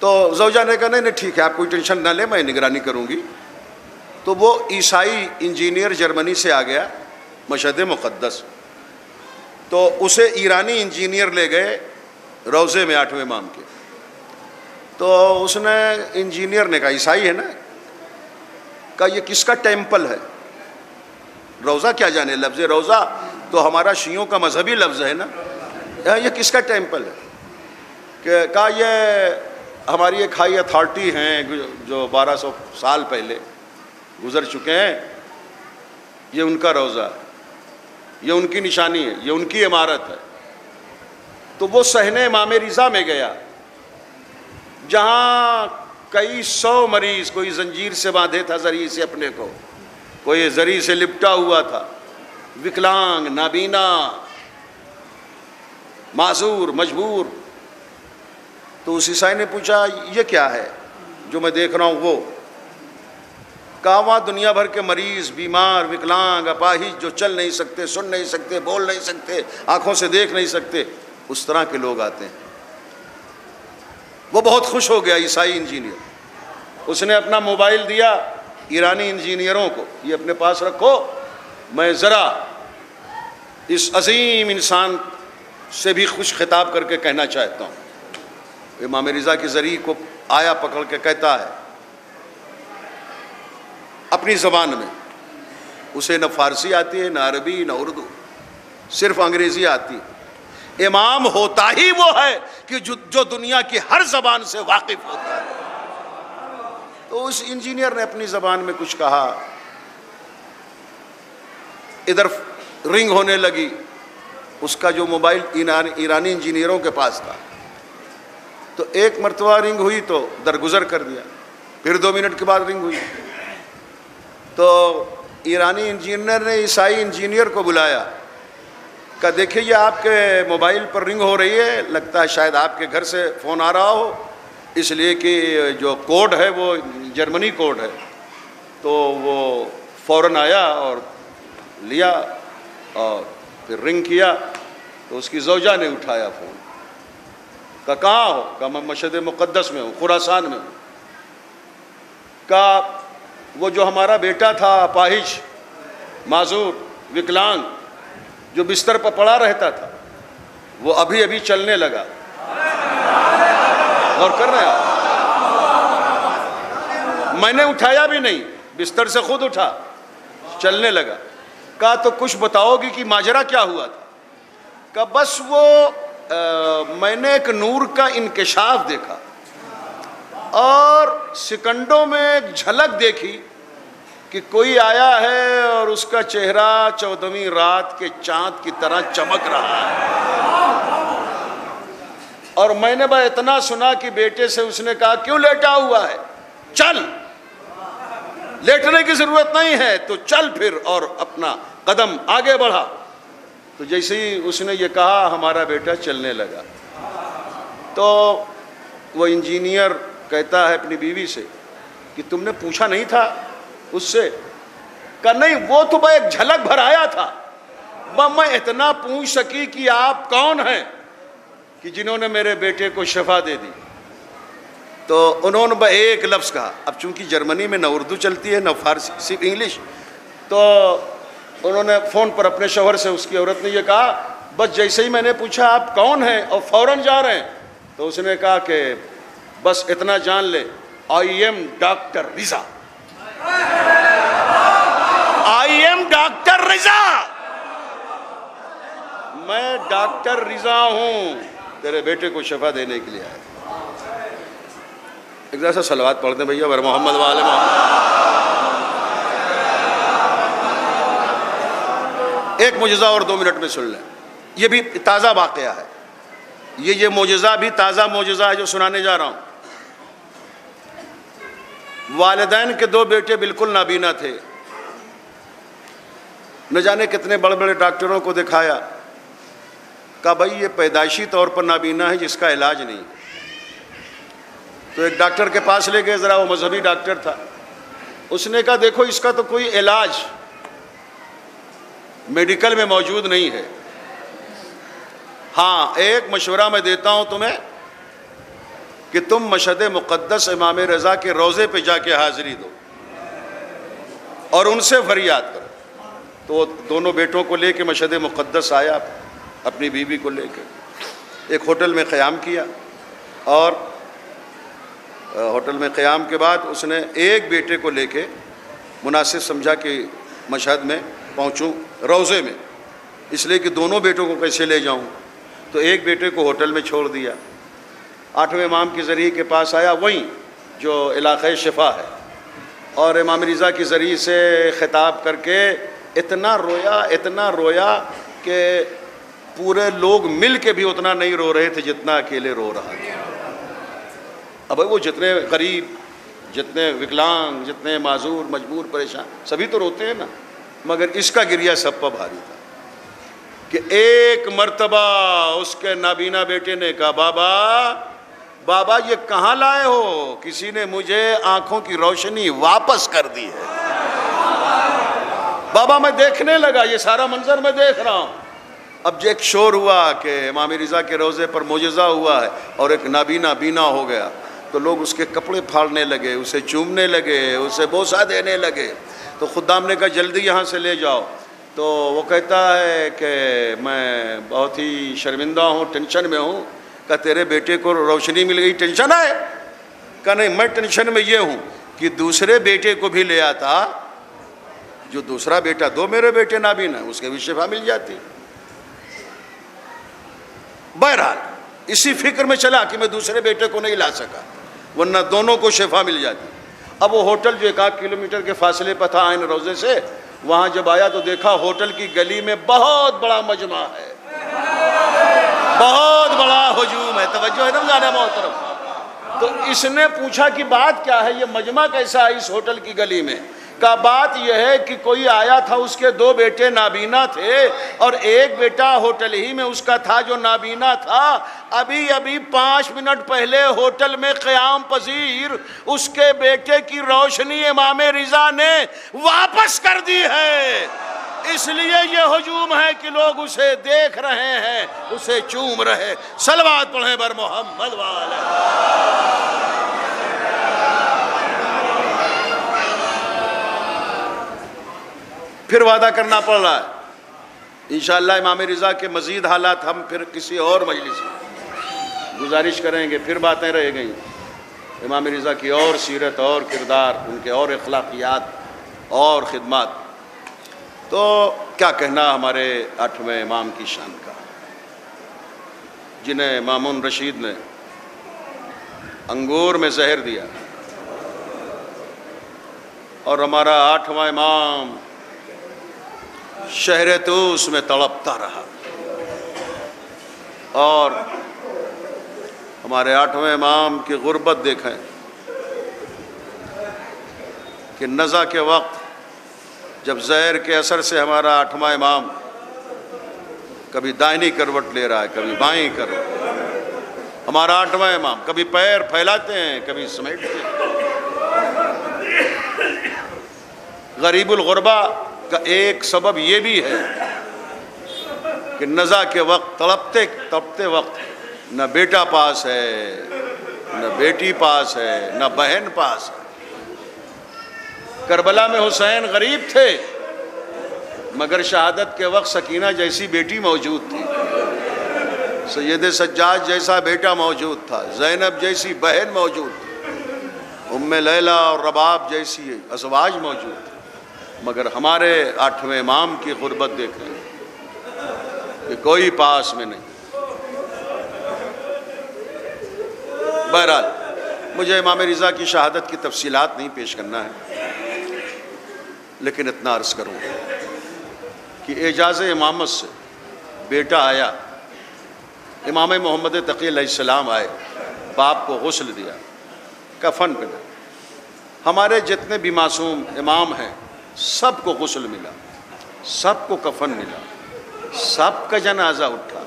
تو زوجہ نے کہا نہیں ٹھیک ہے, آپ کوئی ٹینشن نہ لیں, میں نگرانی کروں گی. تو وہ عیسائی انجینئر جرمنی سے آ گیا مشہد مقدس. تو اسے ایرانی انجینئر لے گئے روضے میں 8ویں امام کے. تو اس نے, انجینئر نے کہا, عیسائی ہے نا, کہا یہ کس کا ٹیمپل ہے؟ روضہ کیا جانے, لفظ روضہ تو ہمارا شیعوں کا مذہبی لفظ ہے نا, یہ کس کا ٹیمپل ہے؟ کہ کہا یہ ہماری ایک ہائی اتھارٹی ہیں جو 1200 سال پہلے گزر چکے ہیں, یہ ان کا روضہ ہے, یہ ان کی نشانی ہے, یہ ان کی عمارت ہے. تو وہ صحن امام رضا میں گیا جہاں کئی سو مریض, کوئی زنجیر سے باندھے تھا زری سے اپنے کو, کوئی زری سے لپٹا ہوا تھا, وکلانگ, نابینا, معذور, مجبور. تو اس عیسائی نے پوچھا یہ کیا ہے جو میں دیکھ رہا ہوں؟ وہ کہا وہاں دنیا بھر کے مریض, بیمار, وکلانگ, اپاہج, جو چل نہیں سکتے, سن نہیں سکتے, بول نہیں سکتے, آنکھوں سے دیکھ نہیں سکتے, اس طرح کے لوگ آتے ہیں. وہ بہت خوش ہو گیا عیسائی انجینئر. اس نے اپنا موبائل دیا ایرانی انجینئروں کو, یہ اپنے پاس رکھو, میں ذرا اس عظیم انسان سے بھی خوش خطاب کر کے کہنا چاہتا ہوں. امام رضا کی زری کو آیا پکڑ کے کہتا ہے اپنی زبان میں, اسے نہ فارسی آتی ہے, نہ عربی, نہ اردو, صرف انگریزی آتی. امام ہوتا ہی وہ ہے کہ جو دنیا کی ہر زبان سے واقف ہوتا ہے. تو اس انجینئر نے اپنی زبان میں کچھ کہا, ادھر رنگ ہونے لگی. اس کا جو موبائل ایرانی انجینئروں کے پاس تھا, تو ایک مرتبہ رنگ ہوئی تو درگزر کر دیا, پھر 2 منٹ کے بعد رنگ ہوئی. تو ایرانی انجینئر نے عیسائی انجینئر کو بلایا, کہا دیکھیے یہ آپ کے موبائل پر رنگ ہو رہی ہے, لگتا ہے شاید آپ کے گھر سے فون آ رہا ہو, اس لیے کہ جو کوڈ ہے وہ جرمنی کوڈ ہے. تو وہ فوراً آیا اور لیا اور پھر رنگ کیا. تو اس کی زوجہ نے اٹھایا فون, کہا کہاں ہو؟ کہا میں مشہد مقدس میں ہوں, خراسان میں ہوں. کہا وہ جو ہمارا بیٹا تھا اپاہج, معذور, وکلانگ, جو بستر پر پڑا رہتا تھا, وہ ابھی ابھی چلنے لگا. اور کر رہے ہیں, میں نے اٹھایا بھی نہیں, بستر سے خود اٹھا, چلنے لگا. کہا تو کچھ بتاؤ گی کہ ماجرا کیا ہوا تھا؟ کہا بس وہ میں نے ایک نور کا انکشاف دیکھا اور سیکنڈوں میں ایک جھلک دیکھی کہ کوئی آیا ہے اور اس کا چہرہ 14ویں رات کے چاند کی طرح چمک رہا ہے۔ اور میں نے بس اتنا سنا کہ بیٹے سے اس نے کہا کیوں لیٹا ہوا ہے، چل، لیٹنے کی ضرورت نہیں ہے تو چل پھر، اور اپنا قدم آگے بڑھا۔ تو جیسے ہی اس نے یہ کہا ہمارا بیٹا چلنے لگا۔ تو وہ انجینئر کہتا ہے اپنی بیوی سے کہ تم نے پوچھا نہیں تھا اس سے؟ کہا نہیں، وہ تو ایک جھلک بھر آیا تھا، میں اتنا پوچھ سکی کہ آپ کون ہیں کہ جنہوں نے میرے بیٹے کو شفا دے دی۔ تو انہوں نے ایک لفظ کہا، اب چونکہ جرمنی میں نہ اردو چلتی ہے نہ فارسی، صرف انگلش، تو انہوں نے فون پر اپنے شوہر سے، اس کی عورت نے یہ کہا، بس جیسے ہی میں نے پوچھا آپ کون ہیں اور فوراً جا رہے ہیں، تو اس نے کہا کہ بس اتنا جان لے، I am doctor Raza, I am doctor Raza, میں ڈاکٹر رضا ہوں، تیرے بیٹے کو شفا دینے کے لیے آیا۔ ایک ذرا سا صلوات پڑھتے ہیں بھیا بر محمد والے محمد۔ ایک معجزہ اور 2 منٹ میں سن لیں، یہ بھی تازہ واقعہ ہے، یہ معجزہ بھی تازہ معجزہ ہے جو سنانے جا رہا ہوں۔ والدین کے 2 بیٹے بالکل نابینا تھے، نہ جانے کتنے بڑے بڑے ڈاکٹروں کو دکھایا، کہا بھائی یہ پیدائشی طور پر نابینا ہے جس کا علاج نہیں۔ تو ایک ڈاکٹر کے پاس لے گئے، ذرا وہ مذہبی ڈاکٹر تھا، اس نے کہا دیکھو اس کا تو کوئی علاج میڈیکل میں موجود نہیں ہے، ہاں ایک مشورہ میں دیتا ہوں تمہیں کہ تم مشہد مقدس امام رضا کے روضے پہ جا کے حاضری دو اور ان سے فریاد کرو۔ تو وہ دونوں بیٹوں کو لے کے مشہد مقدس آیا، اپنی بیوی کو لے کے ایک ہوٹل میں قیام کیا، اور ہوٹل میں قیام کے بعد اس نے ایک بیٹے کو لے کے مناسب سمجھا کہ مشہد میں پہنچوں روضے میں، اس لیے کہ دونوں بیٹوں کو کیسے لے جاؤں، تو ایک بیٹے کو ہوٹل میں چھوڑ دیا، 8ویں امام کے ذریعے کے پاس آیا، وہیں جو علاقۂ شفا ہے، اور امام رضا کے ذریعے سے خطاب کر کے اتنا رویا کہ پورے لوگ مل کے بھی اتنا نہیں رو رہے تھے جتنا اکیلے رو رہا تھا۔ اب وہ جتنے غریب، جتنے وکلانگ، جتنے معذور، مجبور، پریشان، سبھی تو روتے ہیں نا، مگر اس کا گریہ سب پر بھاری تھا کہ ایک مرتبہ اس کے نابینا بیٹے نے کہا بابا یہ کہاں لائے ہو، کسی نے مجھے آنکھوں کی روشنی واپس کر دی ہے، بابا میں دیکھنے لگا، یہ سارا منظر میں دیکھ رہا ہوں۔ اب جو ایک شور ہوا کہ امام رضا کے روضے پر معجزہ ہوا ہے اور ایک نابینا بینا ہو گیا، تو لوگ اس کے کپڑے پھاڑنے لگے، اسے چومنے لگے، اسے بوسہ دینے لگے۔ تو خدام نے کہا جلدی یہاں سے لے جاؤ، تو وہ کہتا ہے کہ میں بہت ہی شرمندہ ہوں، ٹینشن میں ہوں۔ کہا تیرے بیٹے کو روشنی مل گئی، ٹینشن ہے؟ کہا نہیں، میں ٹینشن میں یہ ہوں کہ دوسرے بیٹے کو بھی لے آتا، جو دوسرا بیٹا، 2 میرے بیٹے نابینا ہیں، اس کے بھی شفا مل جاتی۔ بہرحال اسی فکر میں چلا کہ میں دوسرے بیٹے کو نہیں لا سکا، ورنہ دونوں کو شفا مل جاتی۔ اب وہ ہوٹل جو 1 کلومیٹر کے فاصلے پر تھا عین روضے سے، وہاں جب آیا تو دیکھا ہوٹل کی گلی میں بہت بڑا مجمع ہے، بہت بڑا ہجوم ہے، توجہ ہے نا جانا محترم۔ تو اس نے پوچھا کہ بات کیا ہے، یہ مجمع کیسا ہے اس ہوٹل کی گلی میں؟ کہا بات یہ ہے کہ کوئی آیا تھا، اس کے 2 بیٹے نابینا تھے اور ایک بیٹا ہوٹل ہی میں اس کا تھا جو نابینا تھا، ابھی 5 منٹ پہلے ہوٹل میں قیام پذیر اس کے بیٹے کی روشنی امام رضا نے واپس کر دی ہے، اس لیے یہ ہجوم ہے کہ لوگ اسے دیکھ رہے ہیں، اسے چوم رہے۔ صلوات پڑھیں بر محمد والے۔ پھر وعدہ کرنا پڑ رہا ہے انشاءاللہ امام رضا کے مزید حالات ہم پھر کسی اور مجلس میں گزارش کریں گے، پھر باتیں رہ گئیں امام رضا کی اور سیرت اور کردار، ان کے اور اخلاقیات اور خدمات۔ تو کیا کہنا ہمارے 8ویں امام کی شان کا۔ جنہیں مامون رشید نے انگور میں زہر دیا، اور ہمارا 8واں امام شہر طوس میں تڑپتا رہا، اور ہمارے 8ویں امام کی غربت دیکھیں کہ نزع کے وقت جب زہر کے اثر سے ہمارا 8واں امام کبھی دائنی کروٹ لے رہا ہے، کبھی بائیں کروٹ، ہمارا 8واں امام کبھی پیر پھیلاتے ہیں، کبھی سمیٹتے ہیں۔ غریب الغربا کا ایک سبب یہ بھی ہے کہ نزع کے وقت تڑپتے وقت نہ بیٹا پاس ہے، نہ بیٹی پاس ہے، نہ بہن پاس ہے۔ کربلا میں حسین غریب تھے، مگر شہادت کے وقت سکینہ جیسی بیٹی موجود تھی، سید سجاد جیسا بیٹا موجود تھا، زینب جیسی بہن موجود تھی، ام لیلہ اور رباب جیسی ازواج موجود تھی، مگر ہمارے 8ویں امام کی غربت دیکھیں کہ کوئی پاس میں نہیں۔ بہرحال مجھے امام رضا کی شہادت کی تفصیلات نہیں پیش کرنا ہے، لیکن اتنا عرض کروں کہ اعجاز امامت سے بیٹا آیا، امام محمد تقی علیہ السلام آئے، باپ کو غسل دیا، کفن پہنا۔ ہمارے جتنے بھی معصوم امام ہیں سب کو غسل ملا، سب کو کفن ملا، سب کا جنازہ اٹھا،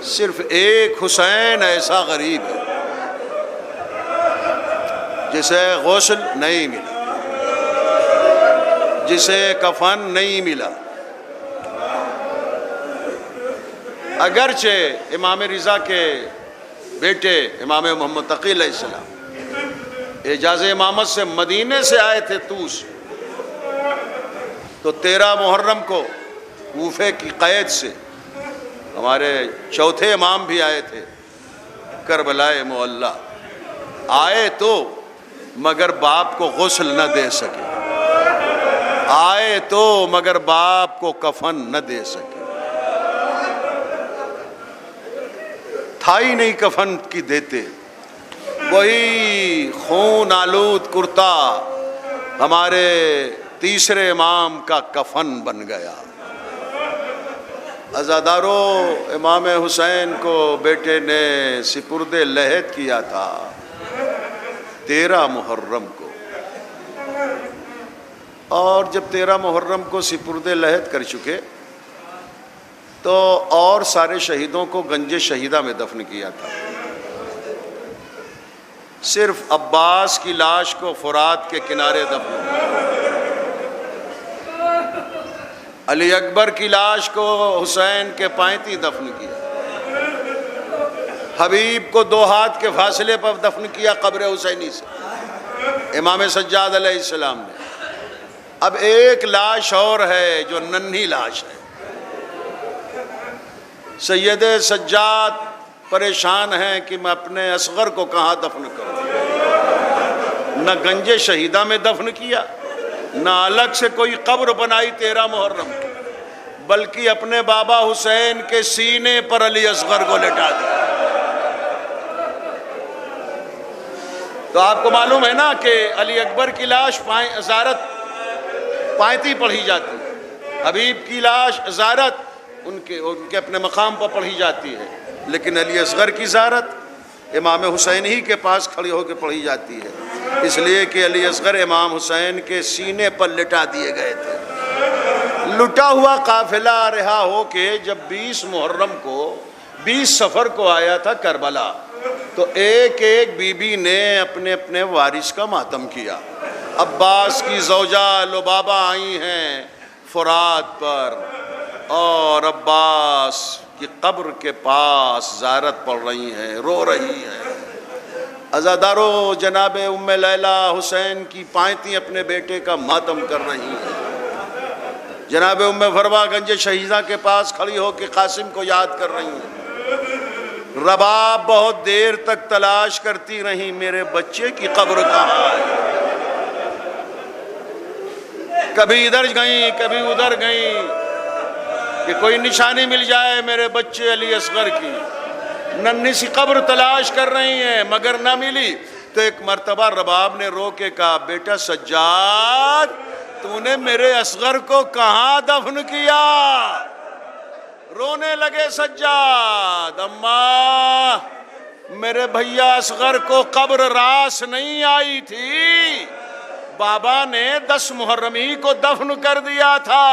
صرف ایک حسین ایسا غریب ہے جسے غسل نہیں ملا، جسے کفن نہیں ملا۔ اگرچہ امام رضا کے بیٹے امام محمد تقی علیہ السلام اعجاز امامت سے مدینے سے آئے تھے طوس، تو 13 محرم کو کوفے کی قید سے ہمارے چوتھے امام بھی آئے تھے، کربلائے معلی آئے تو مگر باپ کو غسل نہ دے سکے، آئے تو مگر باپ کو کفن نہ دے سکے، تھا ہی نہیں کفن کی دیتے، وہی خون آلود کرتا ہمارے تیسرے امام کا کفن بن گیا۔ عزادارو، امام حسین کو بیٹے نے سپرد لحد کیا تھا 13 محرم کو، اور جب 13 محرم کو سپرد لحد کر چکے تو اور سارے شہیدوں کو گنج شہیدہ میں دفن کیا تھا، صرف عباس کی لاش کو فرات کے کنارے دفن کیا، علی اکبر کی لاش کو حسین کے پائنتی دفن کیا، حبیب کو 2 ہاتھ کے فاصلے پر دفن کیا قبر حسینی سے امام سجاد علیہ السلام نے۔ اب ایک لاش اور ہے جو ننھی لاش ہے، سید سجاد پریشان ہیں کہ میں اپنے اصغر کو کہاں دفن کروں، نہ گنج شہیدہ میں دفن کیا، نہ الگ سے کوئی قبر بنائی 13 محرم، بلکہ اپنے بابا حسین کے سینے پر علی اصغر کو لٹا دیا۔ تو آپ کو معلوم ہے نا کہ علی اکبر کی لاش زیارت پائنتی پڑھی جاتی ہے، حبیب کی لاش زیارت ان کے اپنے مقام پر پڑھی جاتی ہے، لیکن علی اصغر کی زیارت امام حسین ہی کے پاس کھڑی ہو کے پڑھی جاتی ہے، اس لیے کہ علی اصغر امام حسین کے سینے پر لٹا دیے گئے تھے۔ لٹا ہوا قافلہ رہا ہو کے جب 20 محرم کو 20 صفر کو آیا تھا کربلا، تو ایک ایک بی بی نے اپنے اپنے وارث کا ماتم کیا۔ عباس کی زوجہ لبابہ آئی ہیں فرات پر، اور عباس کی قبر کے پاس زیارت پڑھ رہی ہیں، رو رہی ہیں۔ عزادارو، جناب ام لیلہ حسین کی پائنتی اپنے بیٹے کا ماتم کر رہی ہیں، جناب ام فروا گنج شہیدہ کے پاس کھڑی ہو کے قاسم کو یاد کر رہی ہیں، رباب بہت دیر تک تلاش کرتی رہی میرے بچے کی قبر کہاں ہے، کبھی ادھر گئیں کبھی ادھر گئیں، کہ کوئی نشانی مل جائے میرے بچے علی اصغر کی۔ ننھی سی قبر تلاش کر رہی ہیں مگر نہ ملی، تو ایک مرتبہ رباب نے رو کے کہا بیٹا سجاد تو نے میرے اصغر کو کہاں دفن کیا؟ رونے لگے سجاد، اماں میرے بھیا اصغر کو قبر راس نہیں آئی تھی، بابا نے 10 محرم ہی کو دفن کر دیا تھا،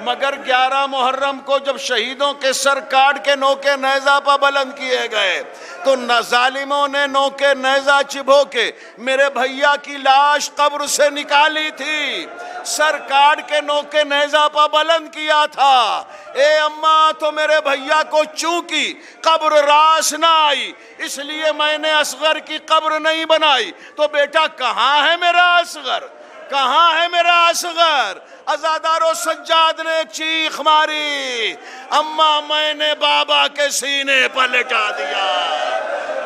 مگر 11 محرم کو جب شہیدوں کے سر کاٹ کے نوکے نیزہ پہ بلند کیے گئے تو ظالموں نے نوکے نیزہ چبھو کے میرے بھیا کی لاش قبر سے نکالی تھی، سر کاٹ کے نوکے نیزہ پہ بلند کیا تھا۔ اے اماں تو میرے بھیا کو چونکہ قبر راس نہ آئی اس لیے میں نے اصغر کی قبر نہیں بنائی، تو بیٹا کہاں ہے میرا اصغر؟ کہاں ہے میرا اصغر؟ عزادارو سجاد نے ایک چیخ ماری، اماں میں نے بابا کے سینے پر لٹا دیا،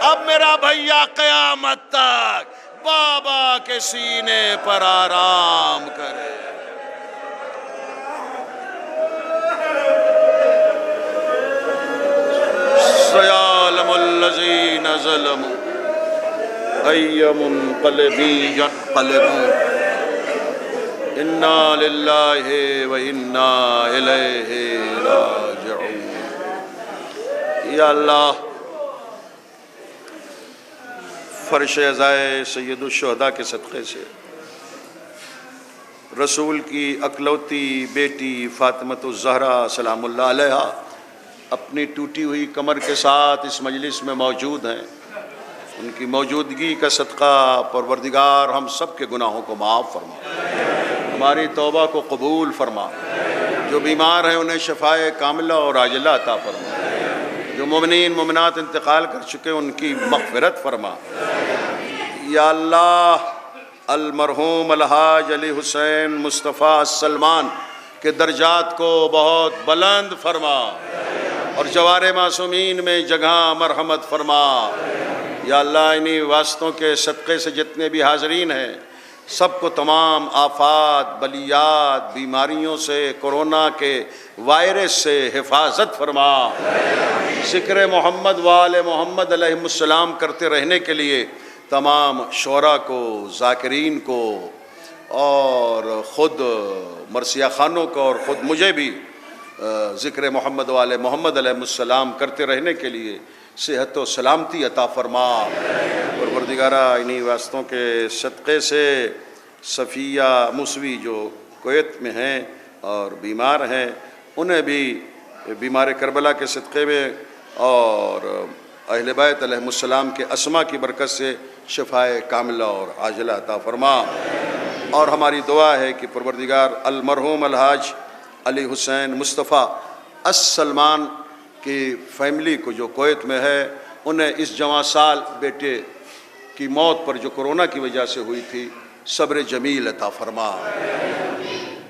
اب میرا بھیا قیامت تک بابا کے سینے پر آرام کرے۔ سیعلم الذین ظلموا ای منقلب ینقلبون انا للہ و انا الیہ راجعون۔ یا اللہ فرش عزائے سید الشہداء کے صدقے سے رسول کی اکلوتی بیٹی فاطمۃ الزہرا سلام اللہ علیہا اپنی ٹوٹی ہوئی کمر کے ساتھ اس مجلس میں موجود ہیں، ان کی موجودگی کا صدقہ پروردگار ہم سب کے گناہوں کو معاف فرما، ہماری توبہ کو قبول فرما، جو بیمار ہیں انہیں شفائے کاملہ اور عاجلہ عطا فرما، جو مومنین مومنات انتقال کر چکے ان کی مغفرت فرما۔ یا اللہ المرحوم الحاج علی حسین مصطفیٰ السلمان کے درجات کو بہت بلند فرما اور جوار معصومین میں جگہ مرحمت فرما۔ یا اللہ انہی واسطوں کے صدقے سے جتنے بھی حاضرین ہیں سب کو تمام آفات بلیات بیماریوں سے کورونا کے وائرس سے حفاظت فرما، ذکر محمد وآل محمد علیہ السلام کرتے رہنے کے لیے تمام شعراء کو ذاکرین کو اور خود مرثیہ خانوں کو اور خود مجھے بھی ذکر محمد وآل محمد علیہ السلام کرتے رہنے کے لیے صحت و سلامتی عطا فرما۔ پروردگارہ انہی واسطوں کے صدقے سے صفیہ موسوی جو کویت میں ہیں اور بیمار ہیں انہیں بھی بیمار کربلا کے صدقے میں اور اہل بیت علیہ السلام کے اسماء کی برکت سے شفائے کاملہ اور عاجلہ عطا فرما۔ اور ہماری دعا ہے کہ پروردگار المرحوم الحاج علی حسین مصطفیٰ السلمان کی فیملی کو جو کویت میں ہے انہیں اس جواں سال بیٹے کی موت پر جو کورونا کی وجہ سے ہوئی تھی صبر جمیل عطا فرما۔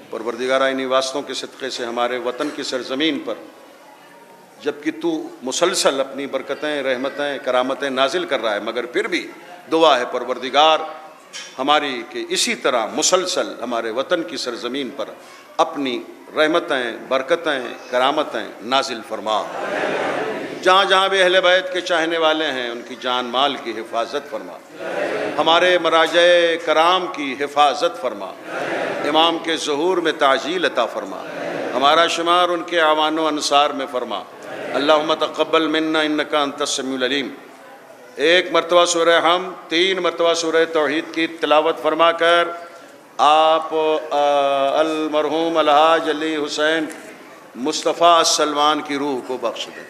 پروردگارہ انہی واسطوں کے صدقے سے ہمارے وطن کی سرزمین پر جبکہ تو مسلسل اپنی برکتیں رحمتیں کرامتیں نازل کر رہا ہے مگر پھر بھی دعا ہے پروردگار ہماری کہ اسی طرح مسلسل ہمارے وطن کی سرزمین پر اپنی رحمتیں برکتیں کرامتیں نازل فرما، جہاں جہاں بھی اہل بیت کے چاہنے والے ہیں ان کی جان مال کی حفاظت فرما، ہمارے مراجع کرام کی حفاظت فرما، امام کے ظہور میں تعجیل عطا فرما، ہمارا شمار ان کے اعوان و انصار میں فرما۔ اللہم تقبل منا انکا انت السمیع العلیم۔ ایک مرتبہ سورہ حمد 3 مرتبہ سورہ توحید کی تلاوت فرما کر آپ المرحوم الحاج علی حسین مصطفیٰ السلمان کی روح کو بخش دیں۔